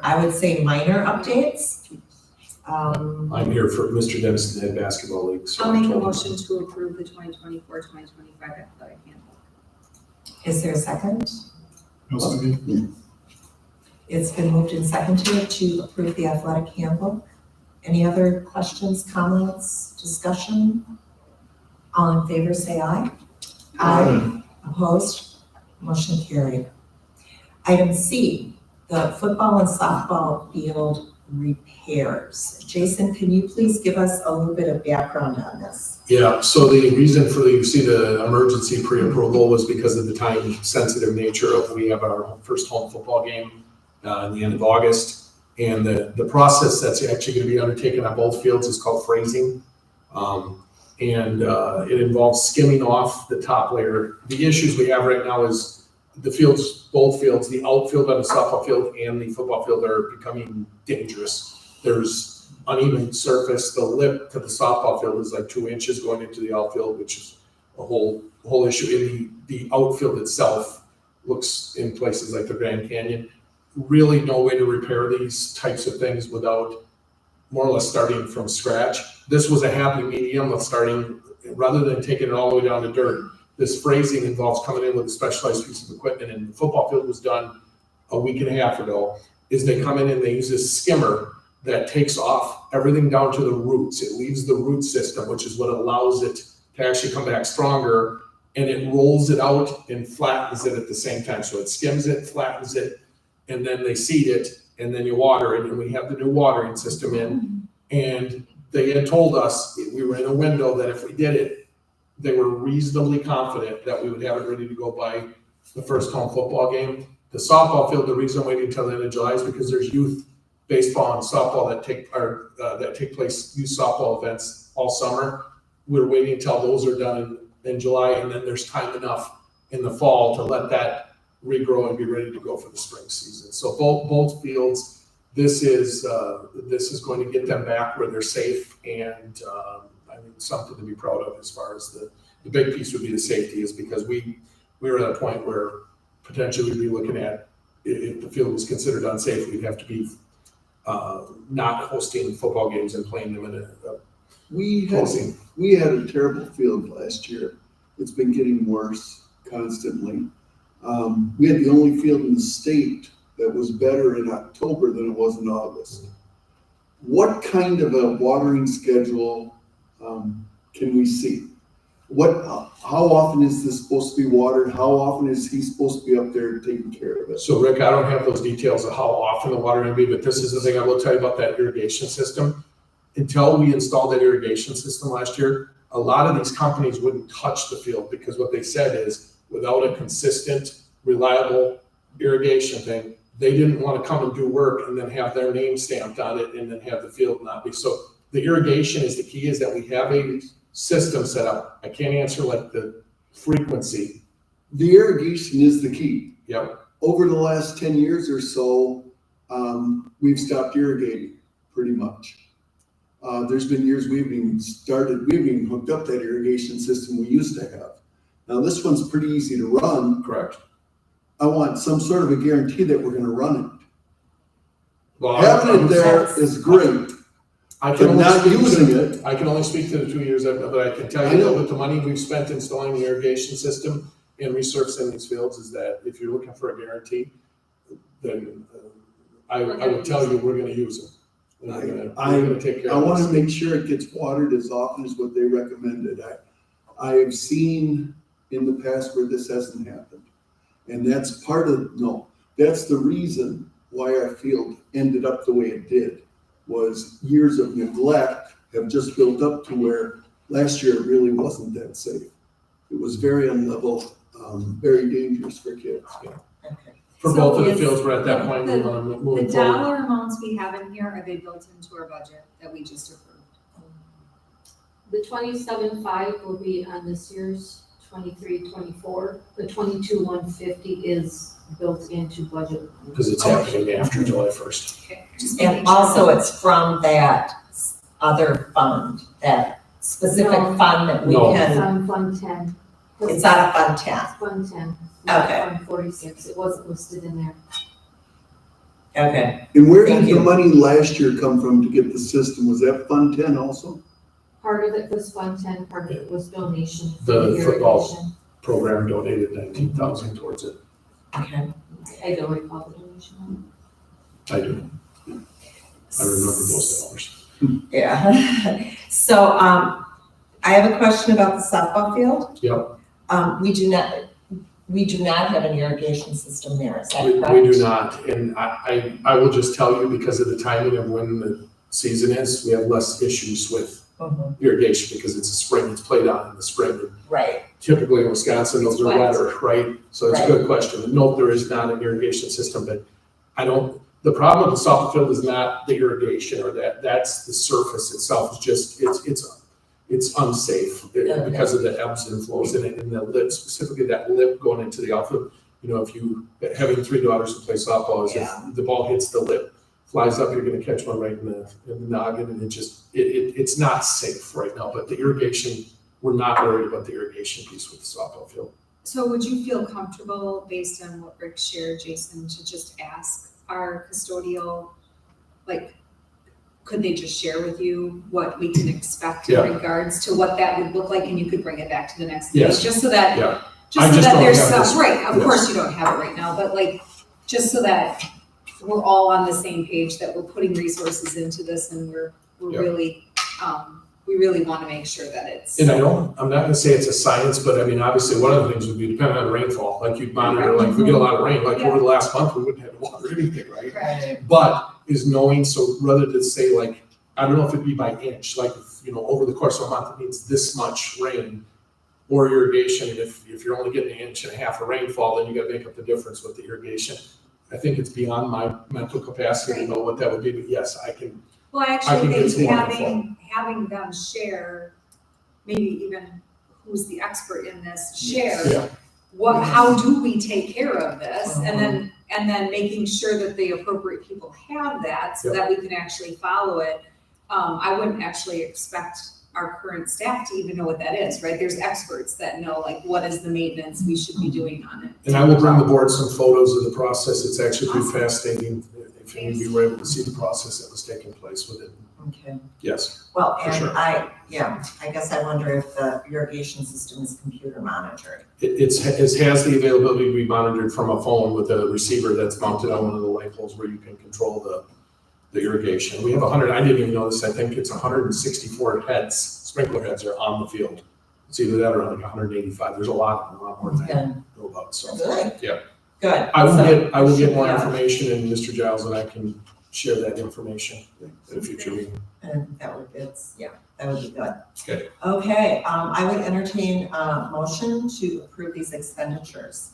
I would say, minor updates. I'm here for Mr. Dennison Head Basketball League. so I'll make a I'm told- motion to approve the 2024-2025 athletic handbook. Is there a second? No, second. It's been moved and seconded to approve the athletic handbook. Any other questions, comments, discussion? All in favor, say aye. Aye. Opposed? Motion carried. Item C, the football and softball field repairs. Jason, can you please give us a little bit of background on this? Yeah, so the reason for the emergency pre-approval was because of the time-sensitive nature of, we have our first home football game in the end of August. And the process that's actually gonna be undertaken on both fields is called phrasing. It involves skimming off the top layer. The issues we have right now is the fields, both fields, the outfield on the softball field and the football field are becoming dangerous. There's uneven surface. The lip to the softball field is like 2 inches going into the outfield, which is a whole issue. In the outfield itself looks in places like the Grand Canyon. Really no way to repair these types of things without more or less starting from scratch. This was a happy medium of starting, rather than taking it all the way down to dirt. This phrasing involves coming in with a specialized piece of equipment, and the football field was done a week and a half ago, is they come in and they use this skimmer that takes off everything down to the roots. It leaves the root system, which is what allows it to actually come back stronger, and it rolls it out and flattens it at the same time. So it skims it, flattens it, and then they seed it, and then you water it, and we have the new watering system in. And they had told us, we were in a window, that if we did it, they were reasonably confident that we would have it ready to go by the first home football game. The softball field, the reason I'm waiting until the end of July is because there's youth baseball and softball that take place, youth softball events all summer. We're waiting until those are done in July, and then there's time enough in the fall to let that regrow and be ready to go for the spring season. So both fields, this is going to get them back where they're safe, and I mean, something to be proud of. As far as the big piece would be the safety, is because we were at a point where potentially we'd be looking at, if the field was considered unsafe, we'd have to be not hosting football games and playing them in a We closing. had a terrible field last year. It's been getting worse constantly. We had the only field in the state that was better in October than it was in August. What kind of a watering schedule can we see? How often is this supposed to be watered? How often is he supposed to be up there taking care of it? So Rick, I don't have those details of how often the watering will be, but this is the thing I will tell you about that irrigation system. Until we installed that irrigation system last year, a lot of these companies wouldn't touch the field, because what they said is, without a consistent, reliable irrigation thing, they didn't want to come and do work and then have their name stamped on it and then have the field not be. So the irrigation is the key, is that we have a system set up. I can't answer like the frequency. The irrigation is the key. Yep. Over the last 10 years or so, we've stopped irrigating pretty much. There's been years we haven't even hooked up that irrigation system we used to have. Now this one's pretty easy to run. Correct. I want some sort of a guarantee that we're gonna run it. Well, Having it there is great, I can but only not speak to- using it. I can only speak to the 2 years, but I can tell I you know. that with the money we've spent installing the irrigation system and resurfacing these fields, is that if you're looking for a guarantee, then I would tell you, we're gonna use them. We're gonna take care I of wanna this. make sure it gets watered as often as what they recommended. I have seen in the past where this hasn't happened. And that's that's the reason why our field ended up the way it did, was years of neglect have just built up to where last year it really wasn't that safe. It was very unlevel, very dangerous for kids. For So both of the is fields, we're at that point, we the- wanna move The forward. dollar amounts we have in here, are they built into our budget that we just approved? The 27.5 will be on this year's 23-24. The 22,150 is built into budget. Because it's happening after July 1st. Okay, just making And sure. also it's from that other fund, that specific No. fund that we No. It's can, on Fund 10. it's out of Fund 10. It's Fund 10, not Okay. Fund 46. It wasn't listed in there. Okay, And where Thank did the you. money last year come from to get the system? Was that Fund 10 also? Part of it was Fund 10, part of it was donation for The the football. irrigation. Program donated 19,000 towards it. okay. I don't recall the donation. I do. I remember those dollars. Yeah. So, I have a question about the softball field. Yep. We do not have an irrigation system there, is that We correct? do not, and I will just tell you, because of the timing of when the season is, we have less issues with Mhm. irrigation, because it's a spring, it's played on in the spring. Right, Typically in Wisconsin, those are Right. wetter, right? So it's a good question. No, there is not an irrigation system, but the problem with the softball field is not the irrigation or that's the surface itself. It's just, it's unsafe because of the ebbs and flows in it, and the lip, specifically that lip going into the outfield. You know, if you, having 3 daughters who play softball, is if the ball hits the lip, flies up, you're gonna catch one right in the noggin, and it's not safe right now. But the irrigation, we're not worried about the irrigation piece with the softball field. So would you feel comfortable, based on what Rick shared, Jason, to just ask our custodial, like, could they just share with you what we can expect in regards to what that would look like, and you could bring it back to the next meeting? Yes. Just so that, Yeah. just I so just that don't there's have some, this. right, of Yes. course you don't have it right now, but like, just so that we're all on the same page, that we're putting resources into this, and we're Yeah. really, we really wanna make sure that it's. And I'm not gonna say it's a science, but I mean, obviously, one of the things would be depending on rainfall, like you'd monitor, like if we get a lot of rain, like over the last month, we wouldn't have to water anything, right? right. But is knowing, so rather than say like, I don't know if it'd be by inch, like, over the course of a month, it means this much rain or irrigation, and if you're only getting 1.5 inches of rainfall, then you gotta make up the difference with the irrigation. I think it's beyond my mental capacity to know what that would be, but yes, I can. Well, I I actually think it's think wonderful. having them share, maybe even who's the expert in this, share Yeah. how do we take care of this? And then making sure that the appropriate people have that, so that we can actually follow it. I wouldn't actually expect our current staff to even know what that is, right? There's experts that know, like, what is the maintenance we should be doing on it. And I will bring the board some photos of the process. It's actually pretty fascinating if you were able to see the process that was taking place with it. Okay, Yes. well, For and sure. I guess I wonder if the irrigation system is computer monitored. It has the availability to be monitored from a phone with a receiver that's mounted on one of the light poles where you can control the irrigation. We have I didn't even know this, I think it's 164 heads, sprinkler heads are on the field. It's either that or like 185. There's a lot more than I know about, so. Good. Yeah. Good. I will get more Yeah. information, and Mr. Giles and I can share that information at a future meeting. And that would be good. Okay. Okay, I would entertain a motion to approve these expenditures.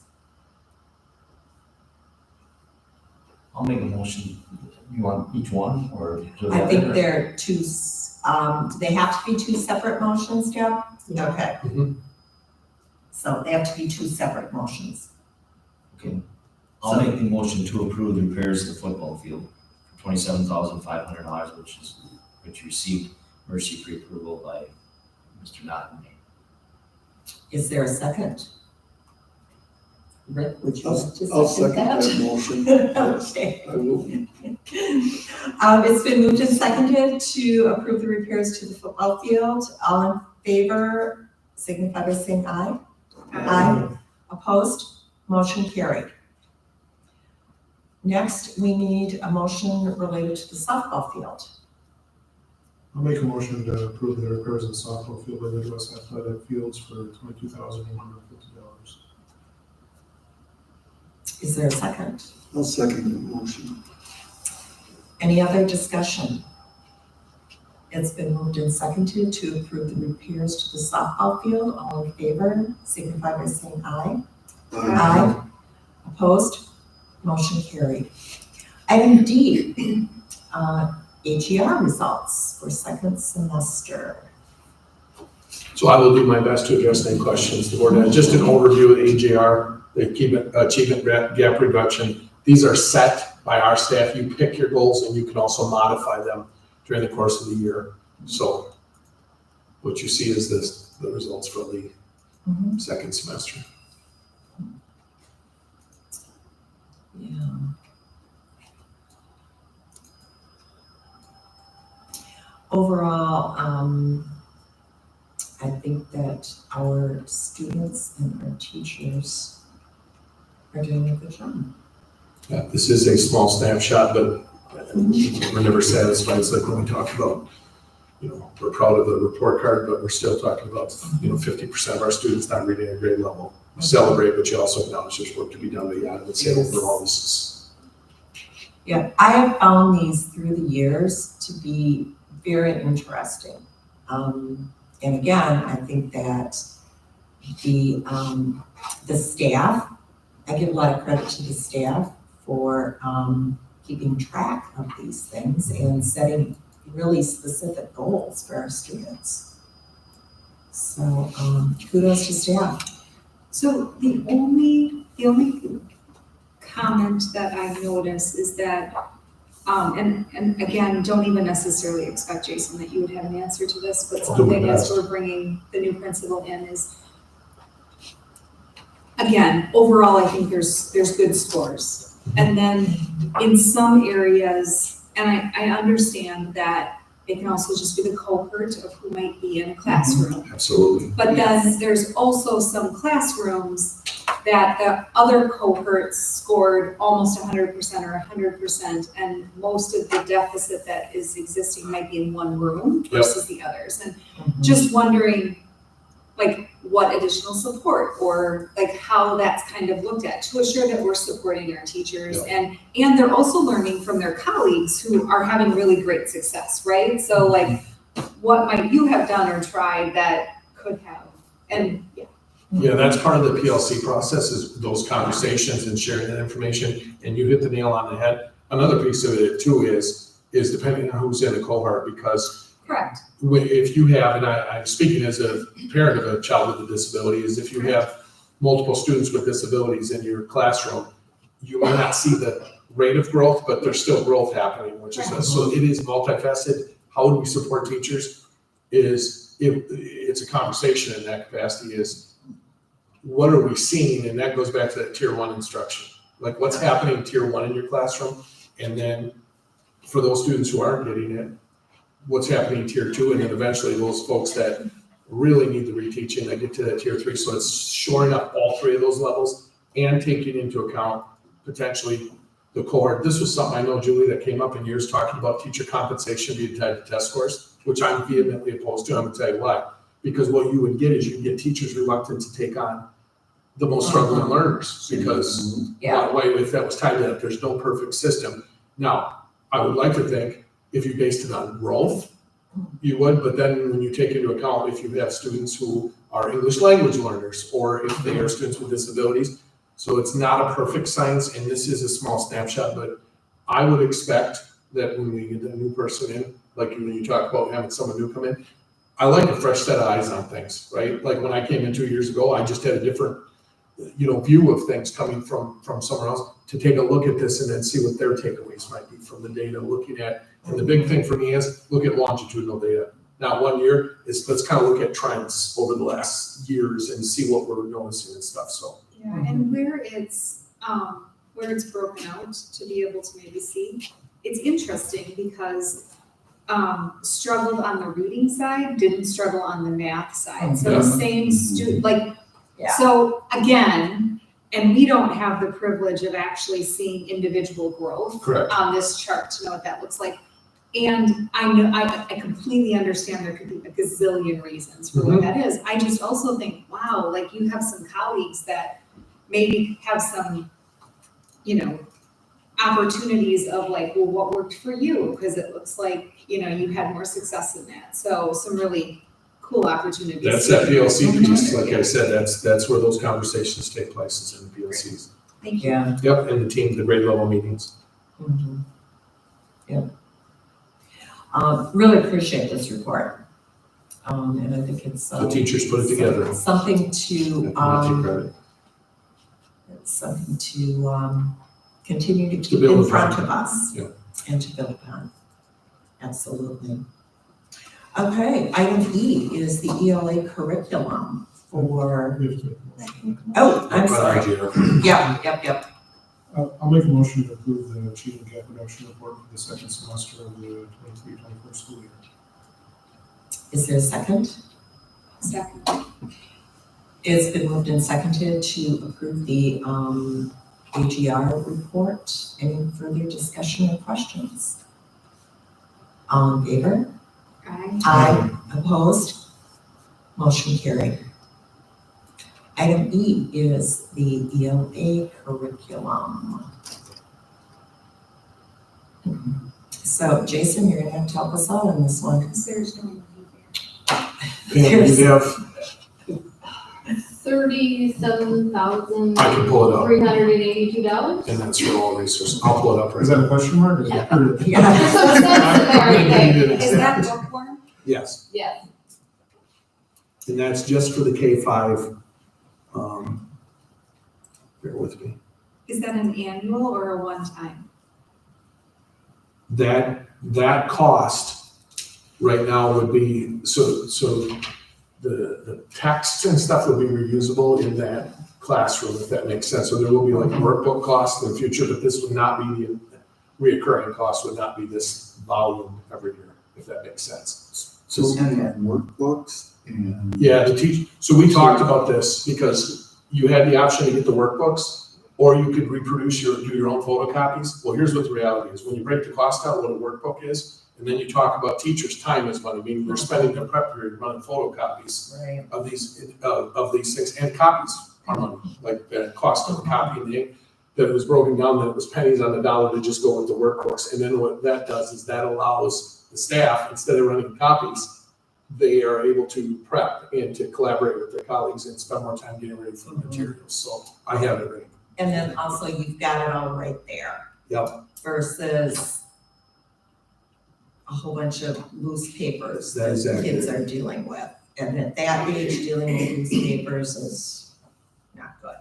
I'll make a motion. You want each one, or? I think they're two, do they have to be two separate motions, Deb? Okay. Mhm. So they have to be two separate motions. Okay. I'll make the motion to approve the repairs to the football field for $27,500, which received mercy pre-approval by Mr. Naughton. Is there a second? Rick, would you like to I'll second that? second that motion. Yes, Okay. I will. It's been moved and seconded to approve the repairs to the football field. All in favor, signify by saying aye. Aye. Opposed? Motion carried. Next, we need a motion related to the softball field. I'll make a motion to approve the repairs of the softball field at Midwest Athletic Fields for $22,150. Is there a second? I'll second the motion. Any other discussion? It's been moved and seconded to approve the repairs to the softball field. All in favor, signify by saying aye. Aye. Opposed? Motion carried. Item D, AGR results for second semester. So I will do my best to address any questions the board has. Just an overview of AJR, the achievement gap reduction. These are set by our staff. You pick your goals and you can also modify them during the course of the year. So what you see is the results for the second semester. Yeah. overall, I think that our students and our teachers are doing a good job. Yeah, this is a small snapshot, but we're never satisfied. It's like when we talk about, we're proud of the report card, but we're still talking about, 50% of our students not reading at grade level. We celebrate, but you also acknowledge there's work to be done. But yeah, I would say overall this is. Yeah, I have found these through the years to be very interesting. And again, I think that the staff, I give a lot of credit to the staff for keeping track of these things and setting really specific goals for our students. So kudos to staff. So the only comment that I've noticed is that, and again, don't even necessarily expect, Jason, that you would have an answer to this, but I'll do my something as best. we're bringing the new principal in is, again, overall, I think there's good scores. And then in some areas, and I understand that it can also just be the cohort of who might be in a classroom. Absolutely. But Yes. then there's also some classrooms that the other cohorts scored almost 100% or 100%, and most of the deficit that is existing might be in one room versus the others. And just wondering, like, what additional support or like how that's kind of looked at to assure that we're supporting our teachers and they're also learning from their colleagues who are having really great success, right? So like, what might you have done or tried that could have, and Yeah, that's part of the PLC process, is those conversations and sharing that information, and you hit the nail on the head. Another piece of it too is depending on who's in the cohort, because correct. if you have, and I'm speaking as a parent of a child with a disability, is if you have multiple students with disabilities in your classroom, you may not see the rate of growth, but there's still growth happening, which is, so it is multifaceted. How do we support teachers? It's a conversation in that capacity, is what are we seeing? And that goes back to that tier 1 instruction. Like, what's happening in tier 1 in your classroom? And then for those students who aren't getting it, what's happening in tier 2? And then eventually those folks that really need the reteaching, they get to that tier 3. So it's shoring up all 3 of those levels and taking into account potentially the cohort. This was something I know, Julie, that came up in years, talking about teacher compensation being tied to test scores, which I'm vehemently opposed to. I'm gonna tell you why. Because what you would get is you get teachers reluctant to take on the most struggling learners, because if that was tied to that, there's no perfect system. Now, I would like to think if you based it on growth, you would, but then when you take into account if you have students who are English language learners, or if they are students with disabilities, so it's not a perfect science, and this is a small snapshot, but I would expect that when we get a new person in, like when you talk about having someone new come in, I like a fresh set of eyes on things, right? Like when I came in 2 years ago, I just had a different, view of things coming from somewhere else, to take a look at this and then see what their takeaways might be from the data, looking at, and the big thing for me is look at longitudinal data. Not 1 year, let's kind of look at trends over the last years and see what we're noticing and stuff, so. Yeah, and where it's broken out to be able to maybe see, it's interesting because struggled on the reading side, didn't struggle on the math side. So the same student, so again, and we don't have the privilege of actually seeing individual growth Correct. on this chart to know what that looks like. And I know, I completely understand there could be a gazillion reasons for what that is. I just also think, wow, like you have some colleagues that maybe have some, opportunities of like, well, what worked for you? Because it looks like, you had more success in that. So some really cool opportunities. That's that PLC piece, like I said, that's where those conversations take place, is in the PLCs. Thank you. Yeah. Yep, and the grade level meetings. Yep. Really appreciate this report. And I think it's. The teachers put it together. Something to, Not take credit. it's something to continue to To keep build in front upon. of us. Yeah. And to build upon. Absolutely. Okay, item E is the ELA curriculum for, oh, I'm sorry. Yep. I'll make a motion to approve the achievement gap reduction report for the second semester of the 23-24 school year. Is there a second? Second. It's been moved and seconded to approve the AGR report. Any further discussion or questions? All in favor? Aye. Aye. Opposed? Motion carried. Item E is the ELA curriculum. So Jason, you're gonna have to help us out on this one. Because there's no money And we have, $37,382. I can pull it up, $382. and that's for all resources. I'll pull it up right Is that a question mark? Is it period? Yeah. So that's the very thing. Is that bookworm? Yes, Yes. and that's just for the K-5. Bear with me. Is that an annual or a one-time? That cost right now would be, so the texts and stuff would be reusable in that classroom, if that makes sense. So there will be like workbook costs in the future, but this would not be the reoccurring cost, would not be this volume every year, if that makes sense. So we have workbooks and. Yeah, so we talked about this because you had the option to get the workbooks, or you could reproduce do your own photocopies. Well, here's what the reality is. When you break the cost out, what a workbook is, and then you talk about teachers' time as money, meaning they're spending their prep period running photocopies Right. of these things, and copies are money, like the cost of a copy, and that it was broken down, that it was pennies on the dollar to just go with the workbooks. And then what that does is that allows the staff, instead of running copies, they are able to prep and to collaborate with their colleagues and spend more time getting ready for the materials. So I have it ready. And then also you've got it all right there. Yep. Versus a whole bunch of loose papers That is that kids accurate. are dealing with. And at that age, dealing with loose papers is not good.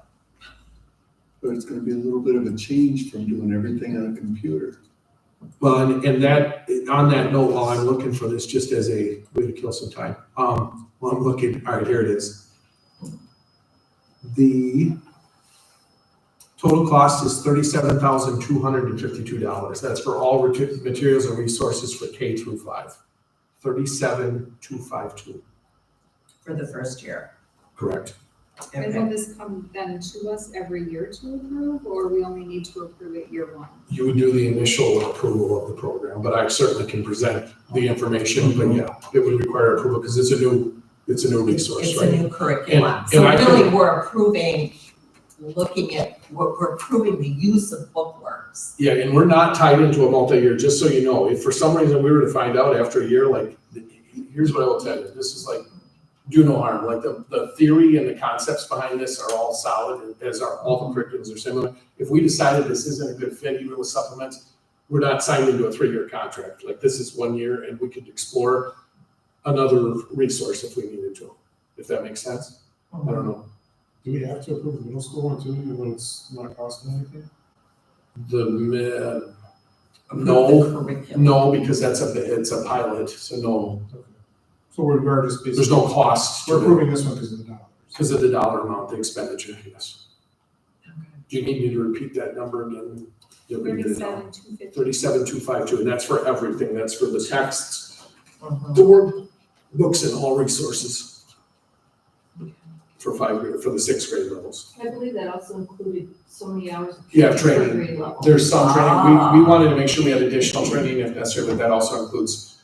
But it's gonna be a little bit of a change from doing everything on a computer. Well, and that, on that note, while I'm looking for this, just as a way to kill some time, while I'm looking, all right, here it is. The total cost is $37,252. That's for all materials and resources for K through 5. $37,252, For the first year. correct? And Okay. will this come then to us every year to approve, or we only need to approve it year one? You would do the initial approval of the program, but I certainly can present the information, but yeah, it would require approval because it's a new resource, It's a right? new curriculum. And So I really, we're approving, we're approving the use of bookworms. Yeah, and we're not tied into a multi-year, just so you know, if for some reason we were to find out after a year, like, here's what I will tell you, this is like, do no harm, like the theory and the concepts behind this are all solid, as are all the curriculums are similar. If we decided this isn't a good fit, even with supplements, we're not signed into a 3-year contract, like this is 1 year and we could explore another resource if we needed to, if that makes sense. I don't know. Do we have to approve the middle school one too, even when it's not costing anything? No, Curriculum. no, because it's a pilot, so no, So we're just basically. there's no cost to We're it. approving this one because of the dollars. Because of the dollar amount, the expenditure, yes. Do you need me to repeat that number again? 37,250. 37,252, and that's for everything, that's for the texts, Mhm. the workbooks and all resources. For the 6th grade levels. I believe that also included so many hours of Yeah, third training. grade level. There's some training, we wanted to make sure we had additional training if necessary, but that also includes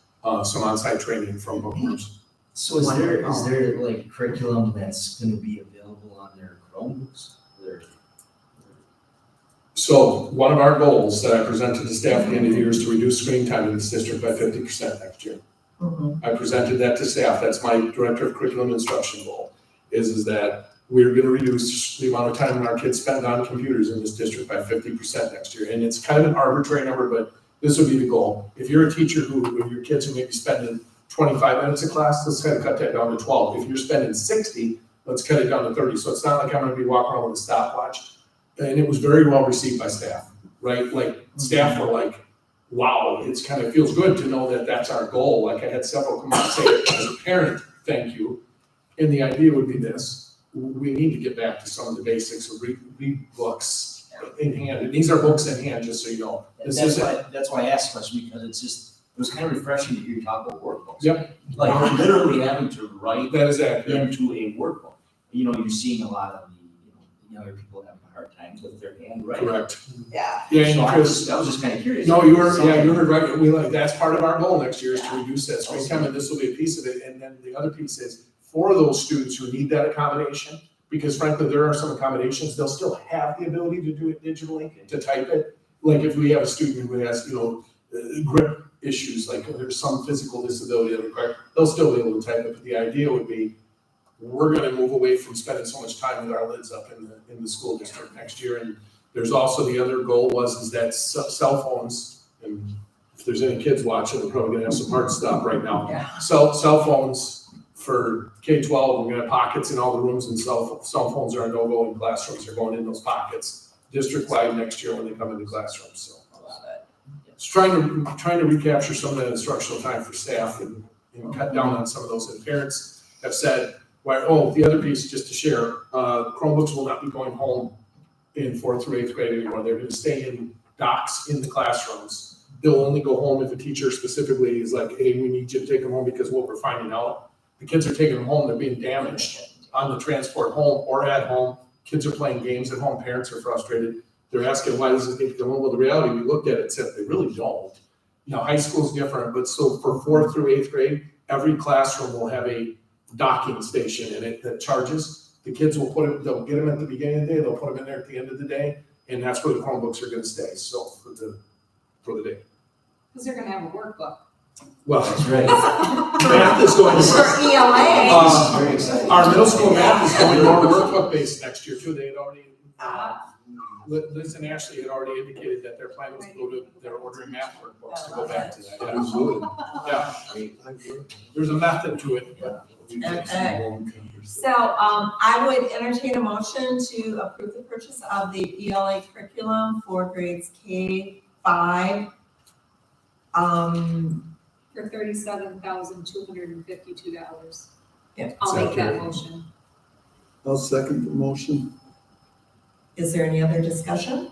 some on-site training from bookworms. So is there like curriculum that's gonna be available on their Chromebooks? So one of our goals that I presented to staff at the end of the year is to reduce screen time in this district by 50% next year. Mhm. I presented that to staff, that's my director of curriculum instruction goal, is that we're gonna reduce the amount of time our kids spend on computers in this district by 50% next year. And it's kind of an arbitrary number, but this would be the goal. If you're a teacher with your kids who may be spending 25 minutes a class, let's kind of cut that down to 12. If you're spending 60, let's cut it down to 30. So it's not like I'm gonna be walking around with a stopwatch. And it was very well received by staff, right? Like, staff were like, wow, it's kind of feels good to know that that's our goal. Like, I had several come out and say, as a parent, thank you. And the idea would be this: we need to get back to some of the basics of read books in hand. And these are books in hand, just so you know. This That's isn't, why I asked the question, because it's just, was kind of refreshing to hear you talk about workbooks. Yep. Like literally having to write That is accurate. into a workbook. You know, you're seeing a lot of the younger people having a hard time with their handwriting. Correct. Yeah. Yeah, So and Chris, I was just kind of curious. no, you were right. We like, that's part of our goal next year is to reduce that screen time, and this will be a piece of it. And then the other piece is for those students who need that accommodation, because frankly, there are some accommodations, they'll still have the ability to do it digitally, to type it. Like if we have a student who has, grip issues, like there's some physical disability that require, they'll still be able to type it, but the idea would be, we're gonna move away from spending so much time with our lids up in the school district next year. And there's also the other goal is that cell phones, and if there's any kids watching, we're probably gonna have some hard stuff right now. Yeah. Cell phones for K-12, we're gonna have pockets in all the rooms, and cell phones are a no-go in classrooms, they're going in those pockets district-wide next year when they come into classrooms, so. It's trying to recapture some of that instructional time for staff and cut down on some of those. And parents have said, the other piece, just to share, Chromebooks will not be going home in 4th through 8th grade anymore. They're gonna stay in docks in the classrooms. They'll only go home if a teacher specifically is like, hey, we need you to take them home because what we're finding out, the kids are taking them home, they're being damaged on the transport home or at home. Kids are playing games at home, parents are frustrated. They're asking, why does it take them home? Well, the reality, we looked at it and said, they really don't. High school's different, but so for 4th through 8th grade, every classroom will have a docking station in it that charges. The kids will they'll get them at the beginning of the day, they'll put them in there at the end of the day, and that's where the Chromebooks are gonna stay, so for the day. Because they're gonna have a workbook. Well, That's right. math is going For to ELA. Very exciting. our middle school math is going more workbook based next year too. They had already, Liz and Ashley had already indicated that their plan was to go to, they're ordering math workbooks to go back to that. Yeah. There's a method to it, but So, I would entertain a motion to approve the purchase of the ELA curriculum for grades K-5. For $37,252. Yeah. I'll make that motion. I'll second the motion. Is there any other discussion?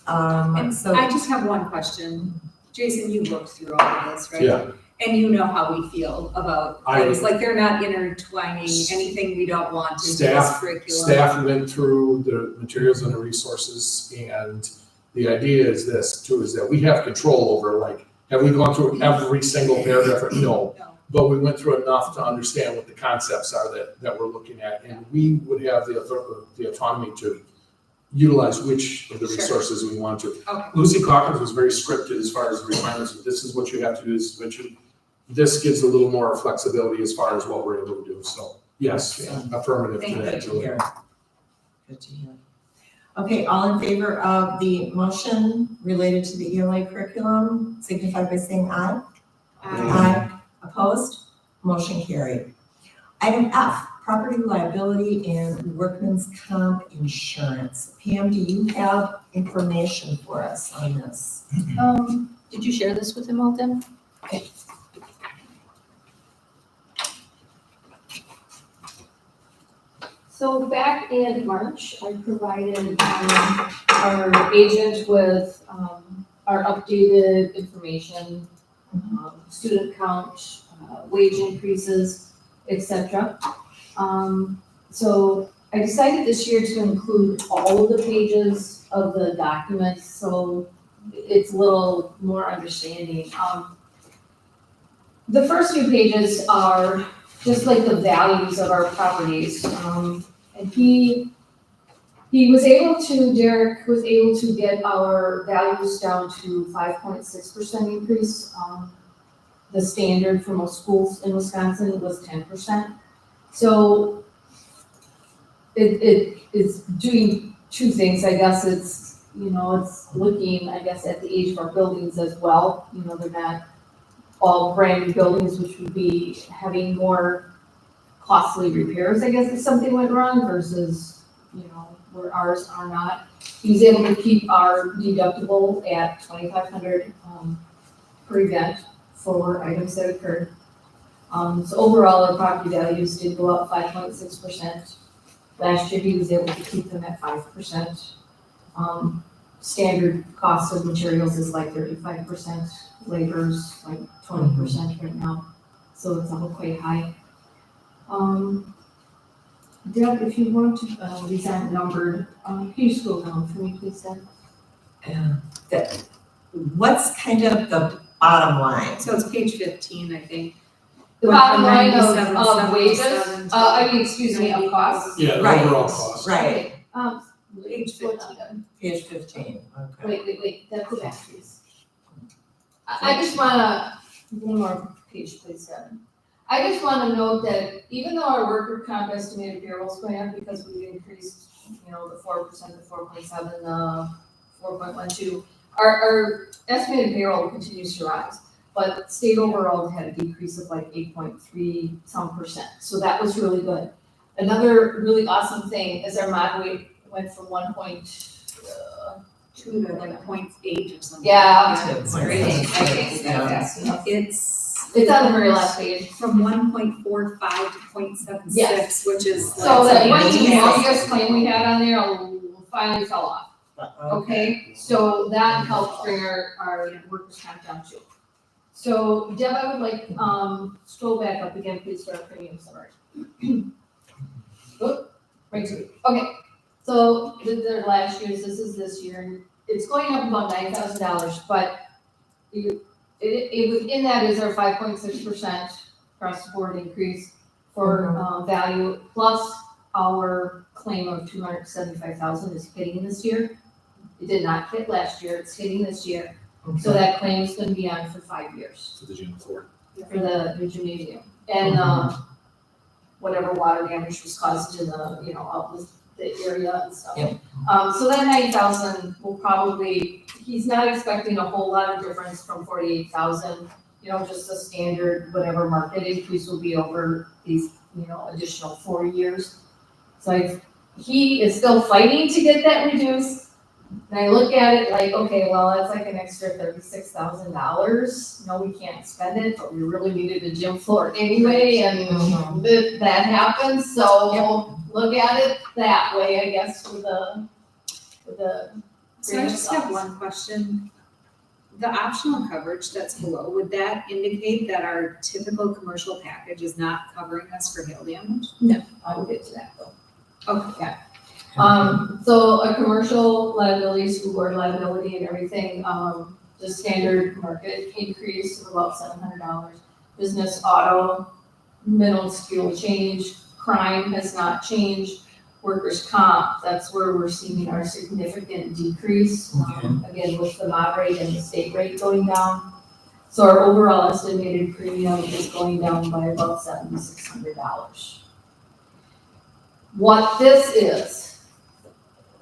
And So, I just have one question. Jason, you worked through all of this, right? Yeah. And you know how we feel about things, like they're not intertwining anything we don't want into this curriculum. Staff went through the materials and the resources, and the idea is this too, is that we have control over, like, have we gone through every single paragraph? No. But we went through enough to understand what the concepts are that we're looking at, and we would have the autonomy to utilize which of the Sure. resources we want to. Okay. Lucy Calkins was very scripted as far as the requirements. This is what you have to do. This gives a little more flexibility as far as what we're able to do. So yes, affirmative to that, good to Julie. hear. Good to hear. Okay, all in favor of the motion related to the ELA curriculum, signify by saying aye. Aye. Opposed? Motion carried. Item F, property liability and workman's comp insurance. Pam, do you have information for us on this? Did you share this with him, Alden? Okay. So back in March, I provided our agent with our updated information, student count, wage increases, etc. So I decided this year to include all of the pages of the documents, so it's a little more understanding. The first few pages are just like the values of our properties. And Derek was able to get our values down to 5.6% increase. The standard for most schools in Wisconsin was 10%. So it is doing two things. I guess it's looking, I guess, at the age of our buildings as well. They're not all brand new buildings, which would be having more costly repairs, I guess, if something went wrong versus, where ours are not. He was able to keep our deductible at $2,500 per event for items that occurred. So overall, our property values did go up 5.6%. Last year, he was able to keep them at 5%. standard cost of materials is like 35%, labor's like 20% right now, so it's all quite high. Deb, if you want to, these aren't numbered, can you scroll down for me, please, Deb? What's kind of the bottom line? So it's page 15, I think. The Went bottom from line 97, of wages, 77 to of costs. Yeah, the Right. overall cost. Right, Page 15. page 15, okay. Wait, Deb, go back, please. I just wanna, one more page, please, Deb. I just wanna note that even though our worker comp estimated payroll's going up because we increased, the 4% to 4.7, 4.12, our estimated payroll continues to rise. But state overall had a decrease of like 8.3 some percent, so that was really good. Another really awesome thing is our mod rate went from 1.2 To like 0.8 or something. Yeah. It's great. I can't do that fast enough. It's on the very last page. From 1.45 to 0.76, Yes. which is. So that one amazing. humongous claim we had on there finally fell off. Okay, so that helped bring our workers' comp down too. So Deb, I would like, scroll back up again, please, for our premium summary. Oop, right to it. Okay, so the last year's, this is this year, and it's going up about $9,000, but within that is our 5.6% across the board increase for value, plus our claim of $275,000 is hitting this year. It did not hit last year, it's hitting this year. So that claim is gonna be on for 5 years To the gym floor. for the gymnasium. And, whatever water damage was caused in the, out the area and stuff. Yep. So that 9,000 will probably, he's not expecting a whole lot of difference from 48,000. Just a standard whatever market increase will be over these, additional 4 years. So he is still fighting to get that reduced. And I look at it like, okay, well, that's like an extra $36,000. No, we can't spend it, but we really needed a gym floor anyway, and that happens, so look at it that way, I guess, with the. So I just have one question. The optional coverage that's below, would that indicate that our typical commercial package is not covering us for hail damage? I will get to that though. Okay. Yeah. So a commercial liability, school board liability and everything, the standard market increase of about $700. Business auto, minimum fuel change, crime has not changed. Workers' comp, that's where we're seeing our significant decrease, again, with the mod rate and the state rate going down. So our overall estimated premium is going down by about $7,600. What this is,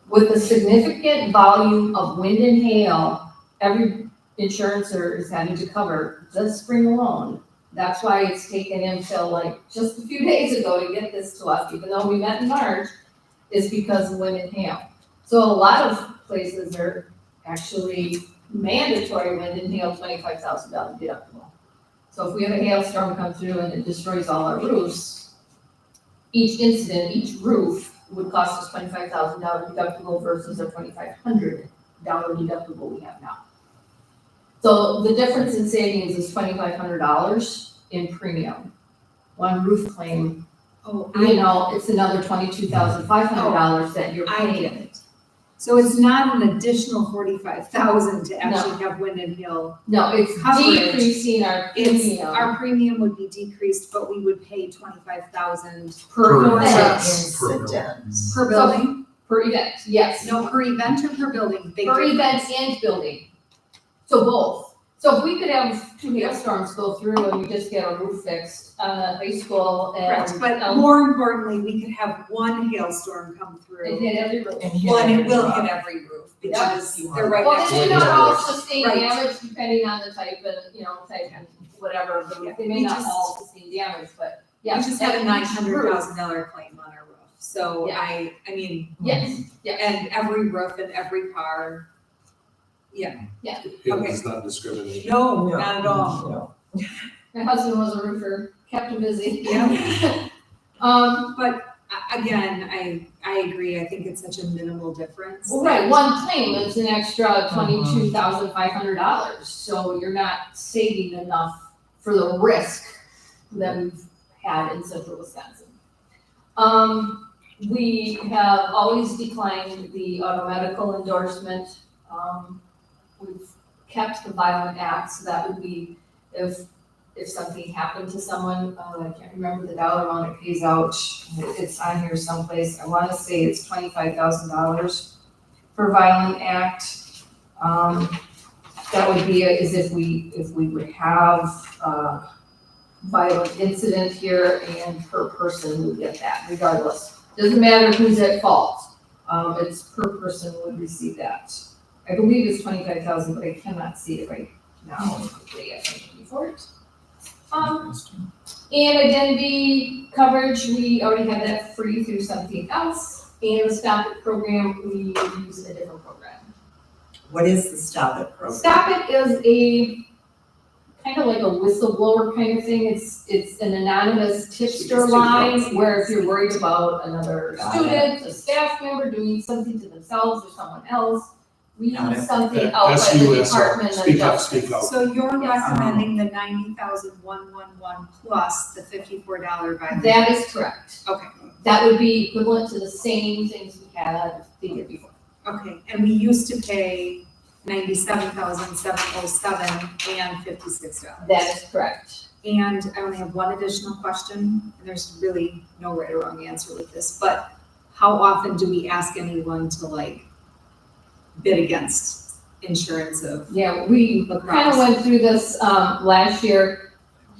with the significant volume of wind and hail, every insurancer is having to cover this spring alone. That's why it's taken until like just a few days ago to get this to us, even though we met in March, is because of wind and hail. So a lot of places are actually mandatory wind and hail $25,000 deductible. So if we have a hailstorm come through and it destroys all our roofs, each incident, each roof would cost us $25,000 deductible versus a $2,500 deductible we have now. So the difference in savings is $2,500 in premium. One roof claim, it's another $22,500 that you're I get paying. it. So it's not an additional $45,000 to actually have wind and hail. No, it's Coverage. decreasing our It's, premium our premium would be decreased, but we would pay $25,000 per per event. Incidents. per building. Per event, yes. No, per event or per building? Big Per difference. event and building. So both. So if we could have 2 hailstorms go through and we just get a roof fixed on a high school Correct, and. but more importantly, we could have one hailstorm come It through. hit every roof. Well, and it will hit every roof because they're right Well, next they to may each not other. all sustain Right. damage depending on the type and whatever, of the roof. They may We not just- all sustain damage, but We yeah. just had a each $900,000 roof- claim on our roof, so Yeah. I mean, Yes, yes. and every roof and every car. Hail Okay. does not discriminate. No, No. not at all. No. My husband was a roofer, kept him busy. Yeah. But again, I agree, I think it's such a minimal difference. Well, right, one claim is an extra $22,500, so you're not saving enough for the risk that we've had in central Wisconsin. We have always declined the auto medical endorsement. We've kept the violent acts, so that would be if something happened to someone, I can't remember the dollar amount it pays out, it's on here someplace, I wanna say it's $25,000 for violent act. That would be as if we would have a violent incident here and per person would get that regardless. Doesn't matter who's at fault, it's per person would receive that. I believe it's 25,000, but I cannot see it right now quickly, I can look for it. And identity coverage, we already have that free through something else. And the Stop It program, we use a different program. What is the Stop It program? Stop It is a kind of like a whistleblower kind of thing. It's an anonymous tipster line where if you're worried about another student, a staff member doing something to themselves or someone else, we Got use it. something outside the Department of Speak up, Justice. speak out. So you're recommending the 90,111 plus the $54 violation? That is correct. Okay, That would be equivalent to the same things we had the year before. okay, and we used to pay 97,707 and $56. That is correct. And I only have one additional question, and there's really no right or wrong answer with this, but how often do we ask anyone to like bid against insurance of? Yeah, we kind Lacrosse. of went through this last year.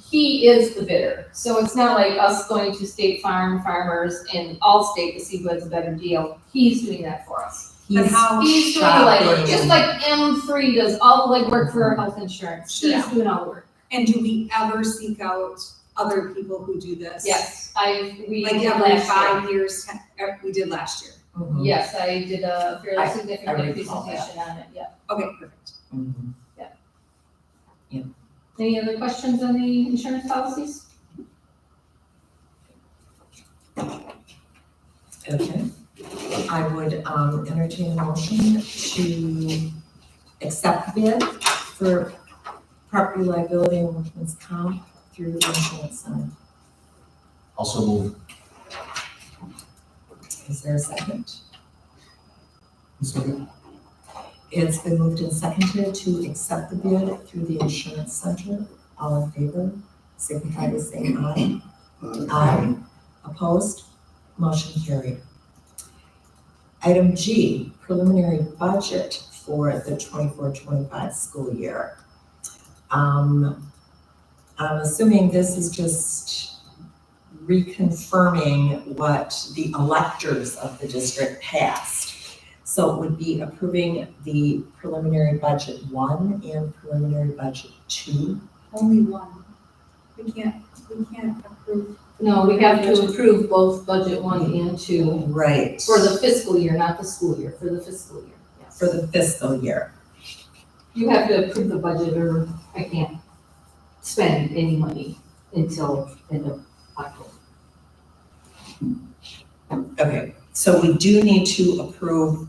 He is the bidder, so it's not like us going to State Farm, Farmers, and Allstate to see what's a better deal. He's doing that for us. But how- He's doing like, just like M3 does all the legwork for our health insurance. He's Yeah. doing all the work. And do we ever seek out other people who do this? Yes, we Like did every last 5 years, we did last year. year. Mhm. Yes, I did a fairly I significant recall that. presentation on it, yeah. Okay, perfect. Mhm. Any other questions on the insurance policies? Okay. I would entertain a motion to accept the bid for property liability and workman's comp through the insurance center. Also move. Is there a second? So, It's been moved and seconded to accept the bid through the insurance center. All in favor, signify by saying aye. Aye. Opposed? Motion carried. Item G, preliminary budget for the 24-25 school year. I'm assuming this is just reconfirming what the electors of the district passed. So it would be approving the preliminary budget 1 and preliminary budget 2. Only one. We can't approve. No, we have to approve both budget 1 and 2 Right. for the fiscal year, not the school year, for the fiscal year, yes. For the fiscal year. You have to approve the budget or I can't spend any money until end of October. Okay, so we do need to approve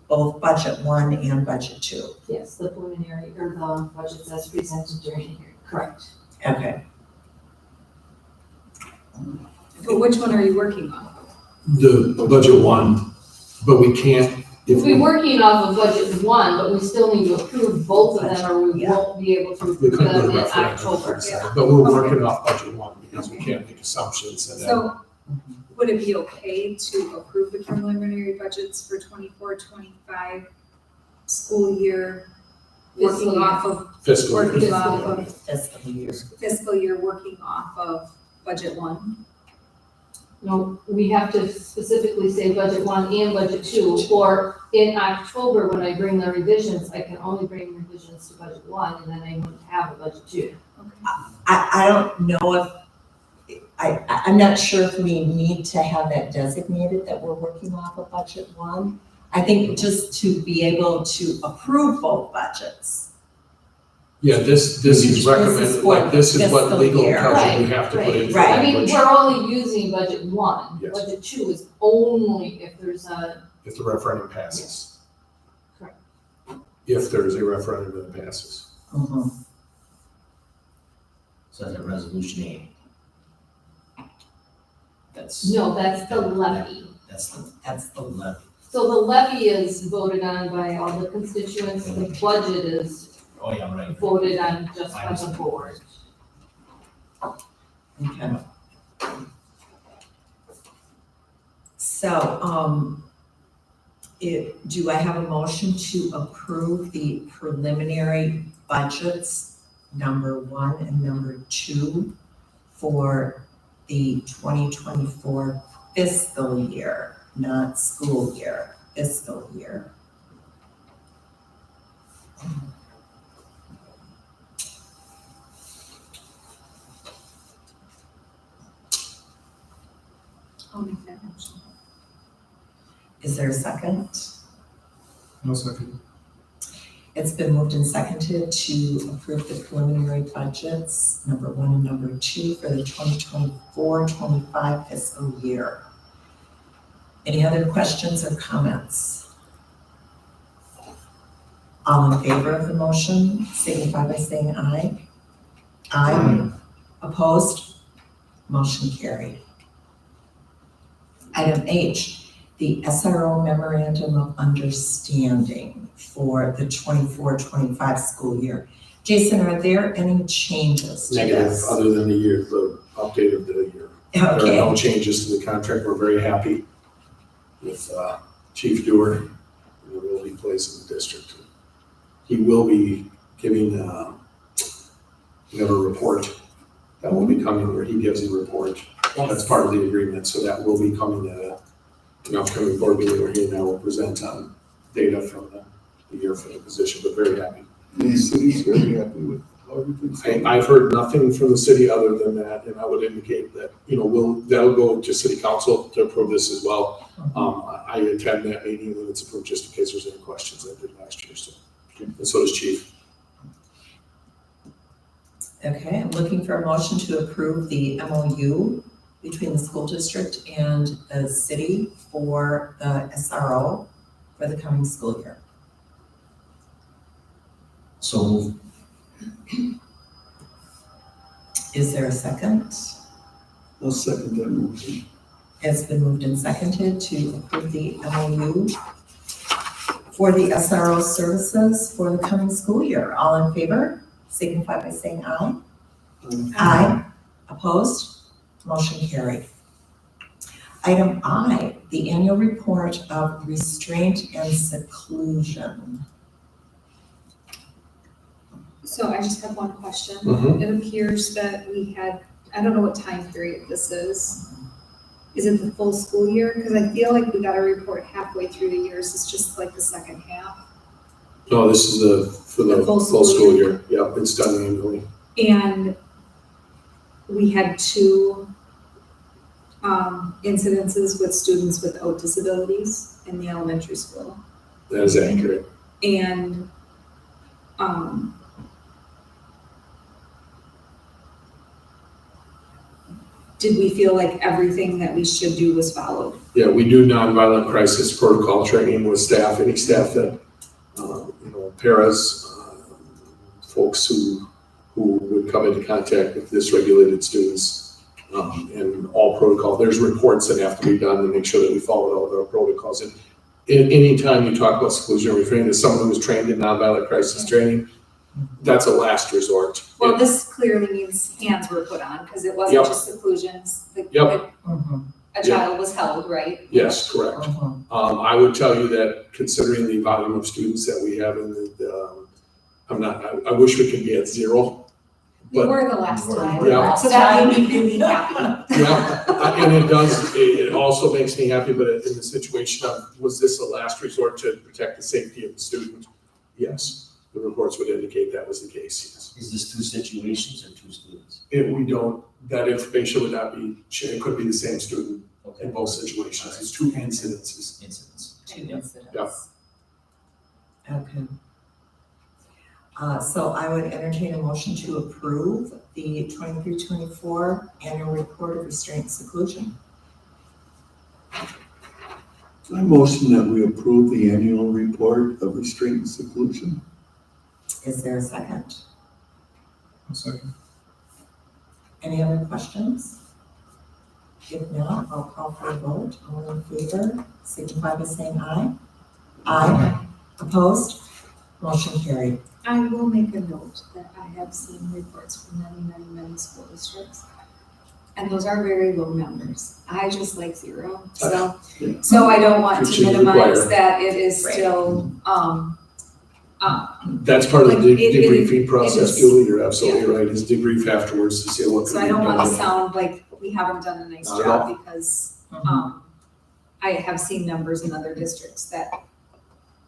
both budget 1 and budget 2. Yes, the preliminary, or the budgets as presented during the hearing, correct. Okay. But which one are you working on? The budget 1, but we can't, if We'll be we, working off of budget 1, but we still need to approve both of them or we Yeah. won't be able to we approve couldn't them go to in referendum. October. But we're working off budget 1 because we can't make assumptions and then. So would it be okay to approve the preliminary budgets for 24-25 school year? Fiscal Working year. off of, Fiscal year. working off of Fiscal year. fiscal year, working off of budget 1? No, we have to specifically say budget 1 and budget 2, or in October, when I bring the revisions, I can only bring revisions to budget 1, and then I wouldn't have a budget 2. I don't know if, I'm not sure if we need to have that designated that we're working off of budget 1. I think just to be able to approve both budgets. Yeah, this is recommended, This is for like, this is what fiscal legal year. tells you we have to put in. for Right. I mean, language. we're only using budget one. Yes. Budget two is only if there's a, If the referendum passes. Correct. If there is a referendum that passes. Mhm. So that's a resolution A. That's. no, that's the levy. That's the levy. So the levy is voted on by all the constituents, the budget is Oh, yeah, right. voted on just by the board. Okay. So, do I have a motion to approve the preliminary budgets, number 1 and number 2, for the 2024 fiscal year, not school year, fiscal year? I'll make that motion. Is there a second? No second. It's been moved and seconded to approve the preliminary budgets, number 1 and number 2, for the 2024-25 fiscal year. Any other questions or comments? All in favor of the motion, signify by saying aye. Aye. Opposed? Motion carried. Item H, the SRO Memorandum of Understanding for the 24-25 school year. Jason, are there any changes to Negative, this? other than the update of the year. There are Okay, no changes to the contract. We're very happy with Chief Dewar and the role he plays in the district. He will be giving, we have a report that will be coming where he gives a report. That's part of the agreement, so that will be coming at an upcoming board meeting where he and I will present on data from the year for the position, but very happy. The city's very happy with how everything's going. I've heard nothing from the city other than that, and I would indicate that, that'll go to city council to approve this as well. I attend that meeting when it's approved, just in case there's any questions I did last year, so, and so does Chief. okay, I'm looking for a motion to approve the MOU between the school district and the city for the SRO for the coming school year. So move. Is there a second? I'll second that motion. It's been moved and seconded to approve the MOU for the SRO services for the coming school year. All in favor, signify by saying aye. Aye. Opposed? Motion carried. Item I, the annual report of restraint and seclusion. So I just have one question. Mhm. It appears that we had, I don't know what time period this is. Is it the full school year? Because I feel like we got a report halfway through the years. It's just like the second half. No, this is for the The full full school school year. Yep, it's done annually. And we had 2 incidences with students without disabilities in the elementary school. That is accurate. And did we feel like everything that we should do was followed? Yeah, we do nonviolent crisis protocol training with staff, any staff that, paras, folks who would come into contact with dysregulated students, and all protocol. There's reports that have to be done to make sure that we follow all of our protocols. And anytime you talk about seclusionary training, as someone who was trained in nonviolent crisis training, that's a last resort. Well, this clearly means hands were put on, because it wasn't Yep. just seclusions. Yep. A child was held, right? Yes, correct. I would tell you that considering the volume of students that we have in I wish we could be at 0. We But- were the last time, Yeah. so that made me really happy. Yeah, and it also makes me happy, but in the situation of, was this a last resort to protect the safety of the student? Yes, the reports would indicate that was the case, yes. Is this 2 situations or 2 students? That information would not be, it could be the same student Okay. in both situations. It's 2 incidences. Incidents. 2 incidents. Yeah. Okay. So I would entertain a motion to approve the 23-24 annual report of restraint and seclusion. I motion that we approve the annual report of restraint and seclusion. Is there a second? A second. Any other questions? If not, I'll call for a vote. All in favor, signify by saying aye. Aye. Opposed? Motion carried. I will make a note that I have seen reports from many school districts. And those are very low numbers. I just like 0. So I don't want Which to is minimize required. that it is Right. still, That's part of the Like, it- debriefing process, is- Julie, you're absolutely right, is debrief afterwards to see what. so I don't want to sound like we haven't done a nice Not at job because, Mhm. I have seen numbers in other districts that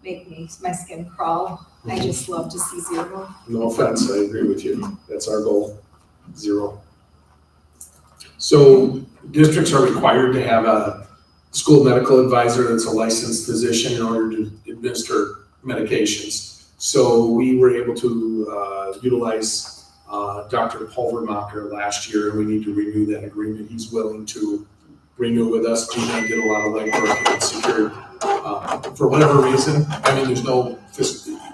make my skin crawl. I just love to see 0. No offense, I agree with you, that's our goal, 0. So districts are required to have a school medical advisor that's a licensed physician in order to administer medications. So we were able to utilize Dr. Pulvermacher last year, and we need to renew that agreement. He's willing to renew with us. Gina did a lot of legwork and secured, for whatever reason, I mean, there's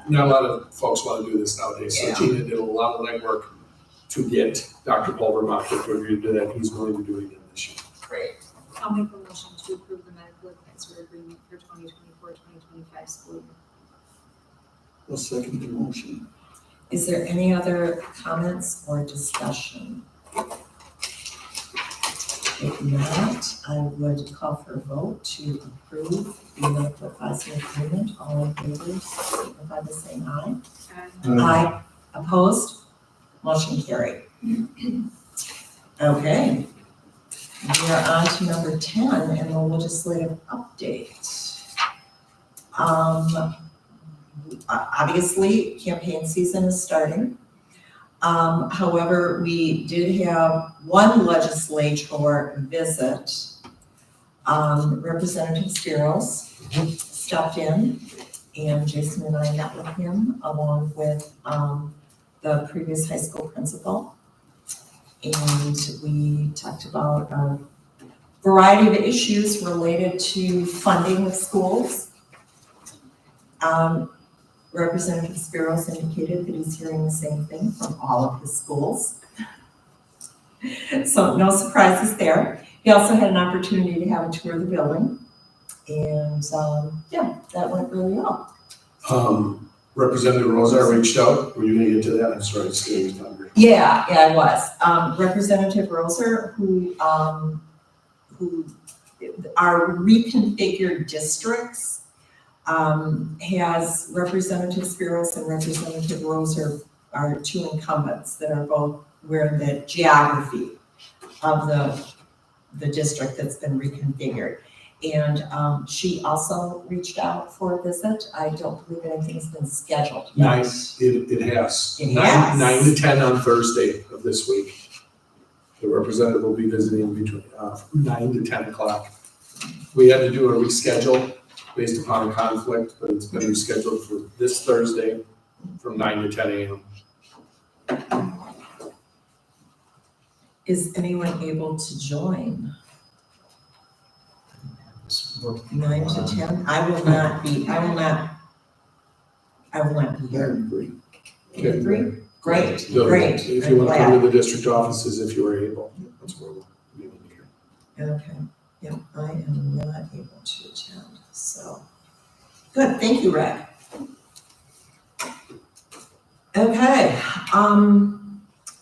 not a lot of folks want to do this nowadays. So Yeah. Gina did a lot of legwork to get Dr. Pulvermacher to agree to that. He's willing to do it again this year. Great. I'll make a motion to approve the medical advisor agreement for 2024-2025 school year. I'll second the motion. Is there any other comments or discussion? If not, I would call for a vote to approve the medical advisory agreement. All in favor, signify by saying aye. Aye. Opposed? Motion carried. Okay. We are on to number 10, and the legislative update. Obviously, campaign season is starting. However, we did have one legislator visit. Representative Spiros stepped in, and Jason and I met with him along with the previous high school principal. And we talked about a variety of issues related to funding of schools. Representative Spiros indicated that he's hearing the same thing from all of his schools. So no surprises there. He also had an opportunity to have a tour of the building. And yeah, that went really well. Representative Rosar reached out. Were you gonna get to that? I'm sorry, Steve was hungry. Yeah, I was. Representative Roser, who are reconfigured districts, has Representative Spiros and Representative Roser are 2 incumbents that are both, we're in the geography of the district that's been reconfigured. And she also reached out for a visit. I don't believe anything's been scheduled yet. Nice, it has. It has. 9 to 10 on Thursday of this week. The representative will be visiting between 9 to 10 o'clock. We had to do a reschedule based upon a conflict, but it's been rescheduled for this Thursday from 9 to 10 a.m. Is anyone able to join? 9 to 10? I will not be here. I'm free. Okay. Three? Great, So great. if you want to I'm come to the district offices, if you are able, that's where we'll be here. glad. Okay, yeah, I am not able to attend, so. Good, thank you, Rick. Okay,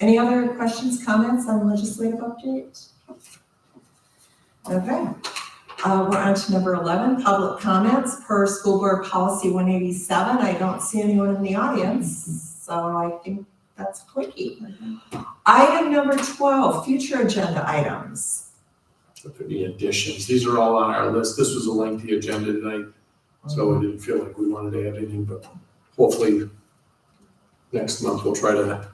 any other questions, comments on legislative update? Okay, we're on to number 11, public comments per school board policy 187. I don't see anyone in the audience, so I think that's a quickie. Item number 12, future agenda items. There could be additions. These are all on our list. This was a lengthy agenda tonight, so we didn't feel like we wanted to add anything, but hopefully next month we'll try to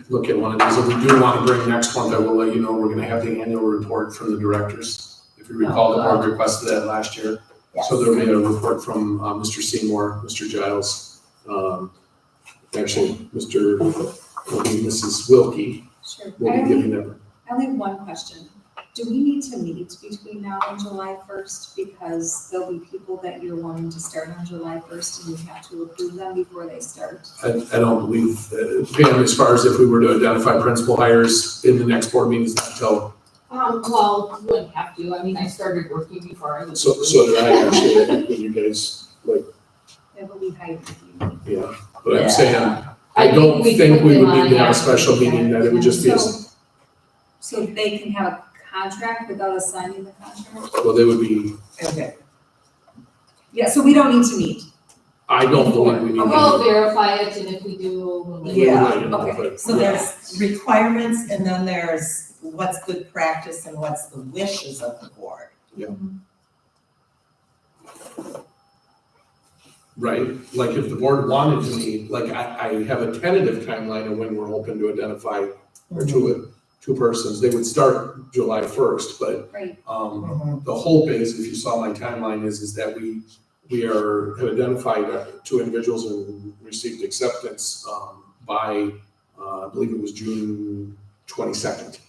look at one of these. If we do want to bring next month, I will let you know, we're gonna have the annual report from the directors. If you recall, the board requested that last year. Yes. So there'll be a report from Mr. Seymour, Mr. Giles, Actually, Mrs. Wilkie Sure. will be giving them. I only have one question. Do we need to meet between now and July first? Because there'll be people that you're wanting to start on July first and you have to approve them before they start. I don't believe, Pam, as far as if we were to identify principal hires in the next board meeting, is not until, Well, you wouldn't have to, I mean, I started working before I was. so did I actually, I think when you guys, like, Yeah, but we hired you. yeah. But I'm Yeah. saying, I don't we think put we them would on need to have a after special the meeting, that it would just be, a So they can have a contract without us signing the contract? well, they would be, Okay. Yeah, so we don't need to meet. I don't believe we need to. We'll verify it, and if we do, we'll let you Yeah. know. Right, you know, Okay. but- So there's requirements and then there's what's good practice and what's the wishes of the board. Right, like if the board wanted to meet, like I have a tentative timeline of when we're hoping to identify or two persons, they would start July first, but Right. the hope is, if you saw my timeline, is that we have identified two individuals and received acceptance by, I believe it was June 22nd,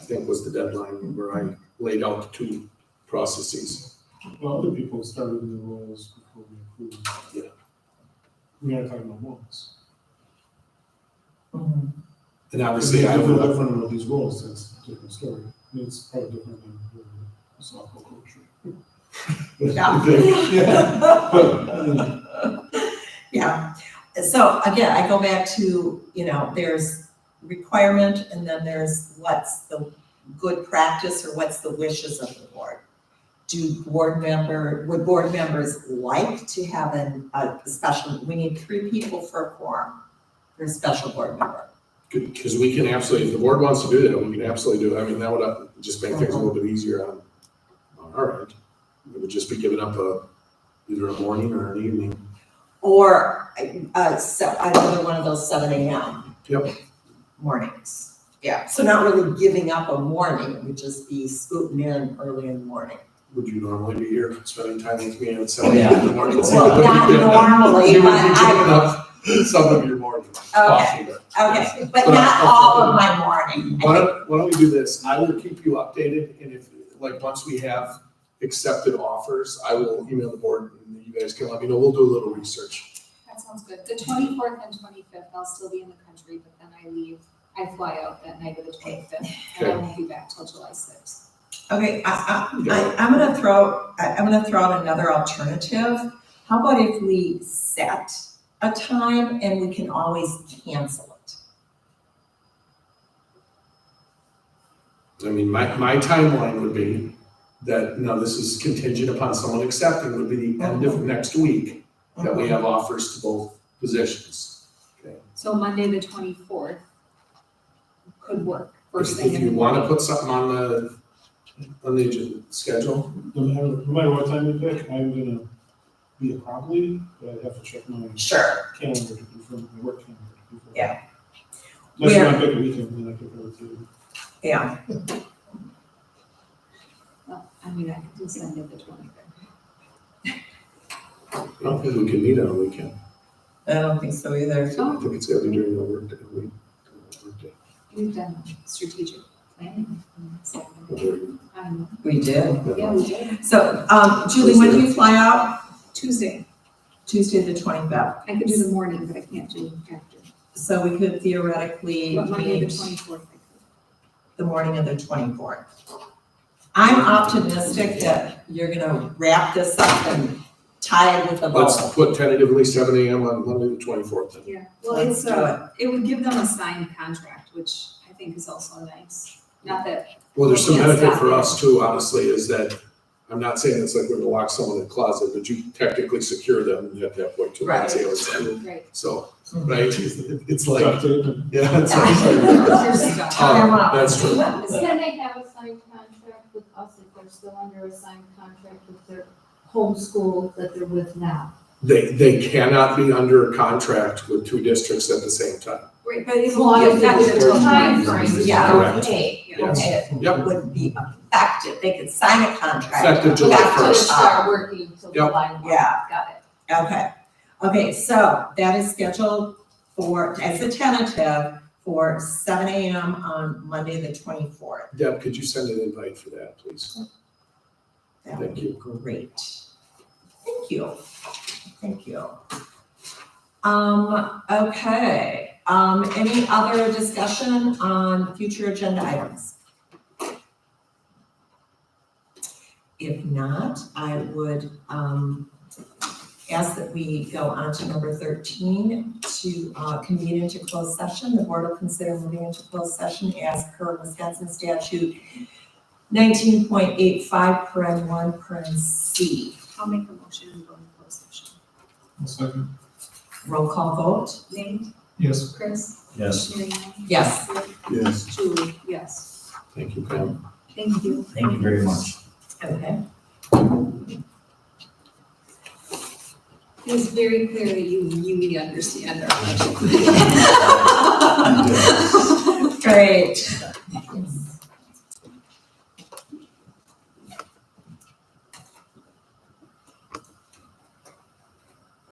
I think was the deadline where I laid out the two processes. Well, other people started in the roles before we approved. Yeah. We are talking about ones. And obviously, I If would they're different with these roles, that's a different story. It's probably different than a softball coach. Yeah, so again, I go back to, there's requirement and then there's what's the good practice or what's the wishes of the board. Would board members like to have a special, we need 3 people for a quorum for a special board member. Because we can absolutely, if the board wants to do that, we can absolutely do it. I mean, that would just make things a little bit easier on our end. It would just be giving up either a morning or an evening. Or, another one of those 7 a.m. Yep. mornings. Yeah, so not really giving up a morning, it would just be scooting in early in the morning. Would you normally be here spending time with me at 7 Yeah. in the morning? Well, not normally, You would but be I- giving up some of your morning coffee. Okay, but not all of my morning. Why don't we do this? I will keep you updated, and if, like, once we have accepted offers, I will email the board, and you guys can let me know. We'll do a little research. That sounds good. The 24th and 25th, I'll still be in the country, but then I fly out that night of the 25th, and I won't be back till July 6th. Okay, I'm gonna throw out another alternative. How about if we set a time and we can always cancel it? I mean, my timeline would be that, now this is contingent upon someone accepting, would be the end of next week, that we have offers to both positions. So Monday, the 24th could work, first thing If in the you want to morning. put something on the agenda schedule, No matter what time you pick, I'm gonna be it probably, but I have to check my Sure. calendar to confirm, my work calendar to confirm. Yeah. Unless you Where- want to pick a weekend, then I pick over to. Yeah, Well, I mean, I could do Sunday, the 25th. I don't think we can meet on a weekend. I don't think so either. I think it's got to be during the workday. We've done strategic planning. I know. We did. Yeah, we did. So, Julie, when do you fly out? Tuesday. Tuesday the 25th. I could do the morning, but I can't do after. So we could theoretically But Monday, the meet 24th, I could. the morning of the 24th. I'm optimistic that you're gonna wrap this up and tie it with a bow. Let's put tentatively 7 a.m. on Monday the 24th then. Yeah, well, Let's do it would give them a signed contract, which I think is also nice. Not that, Well, there's some Yes, benefit that- for us too, honestly, is that, I'm not saying it's like we're gonna lock someone in a closet, but you technically secure them at that point too. Right. right. So, right, it's like, Duct tape and- yeah, it's There's stuff. that's true. Can they have a signed contract with us if they're still under a signed contract with their home school that they're with now? They cannot be under a contract with 2 districts at the same time. Right, but it As long won't as be effective it's until a time July frame, 1st. Yeah. Correct. okay, Yeah. okay. Yep. Would be effective, they could sign a contract. Effective July Not to 1st. start working till Yep. July 1. Yeah. Got it. Okay, so that is scheduled as a tentative, for 7 AM on Monday, the 24th. Deb, could you send an invite for that, please? That would Thank be great. Thank you. Thank you. Okay, any other discussion on future agenda items? If not, I would, ask that we go on to number 13 to, convene into closed session. The board will consider moving into closed session as per Wisconsin statute 19.85 paren 1 paren C. I'll make a motion and go into closed session. One second. Roll call vote? Nate, Yes. Chris, Yes. Mary, Yes. Rick, Yes. Julie, yes. Thank you, Pam. Thank you. Thank you very much. Okay. It was very clear that you really understand our budget. Great.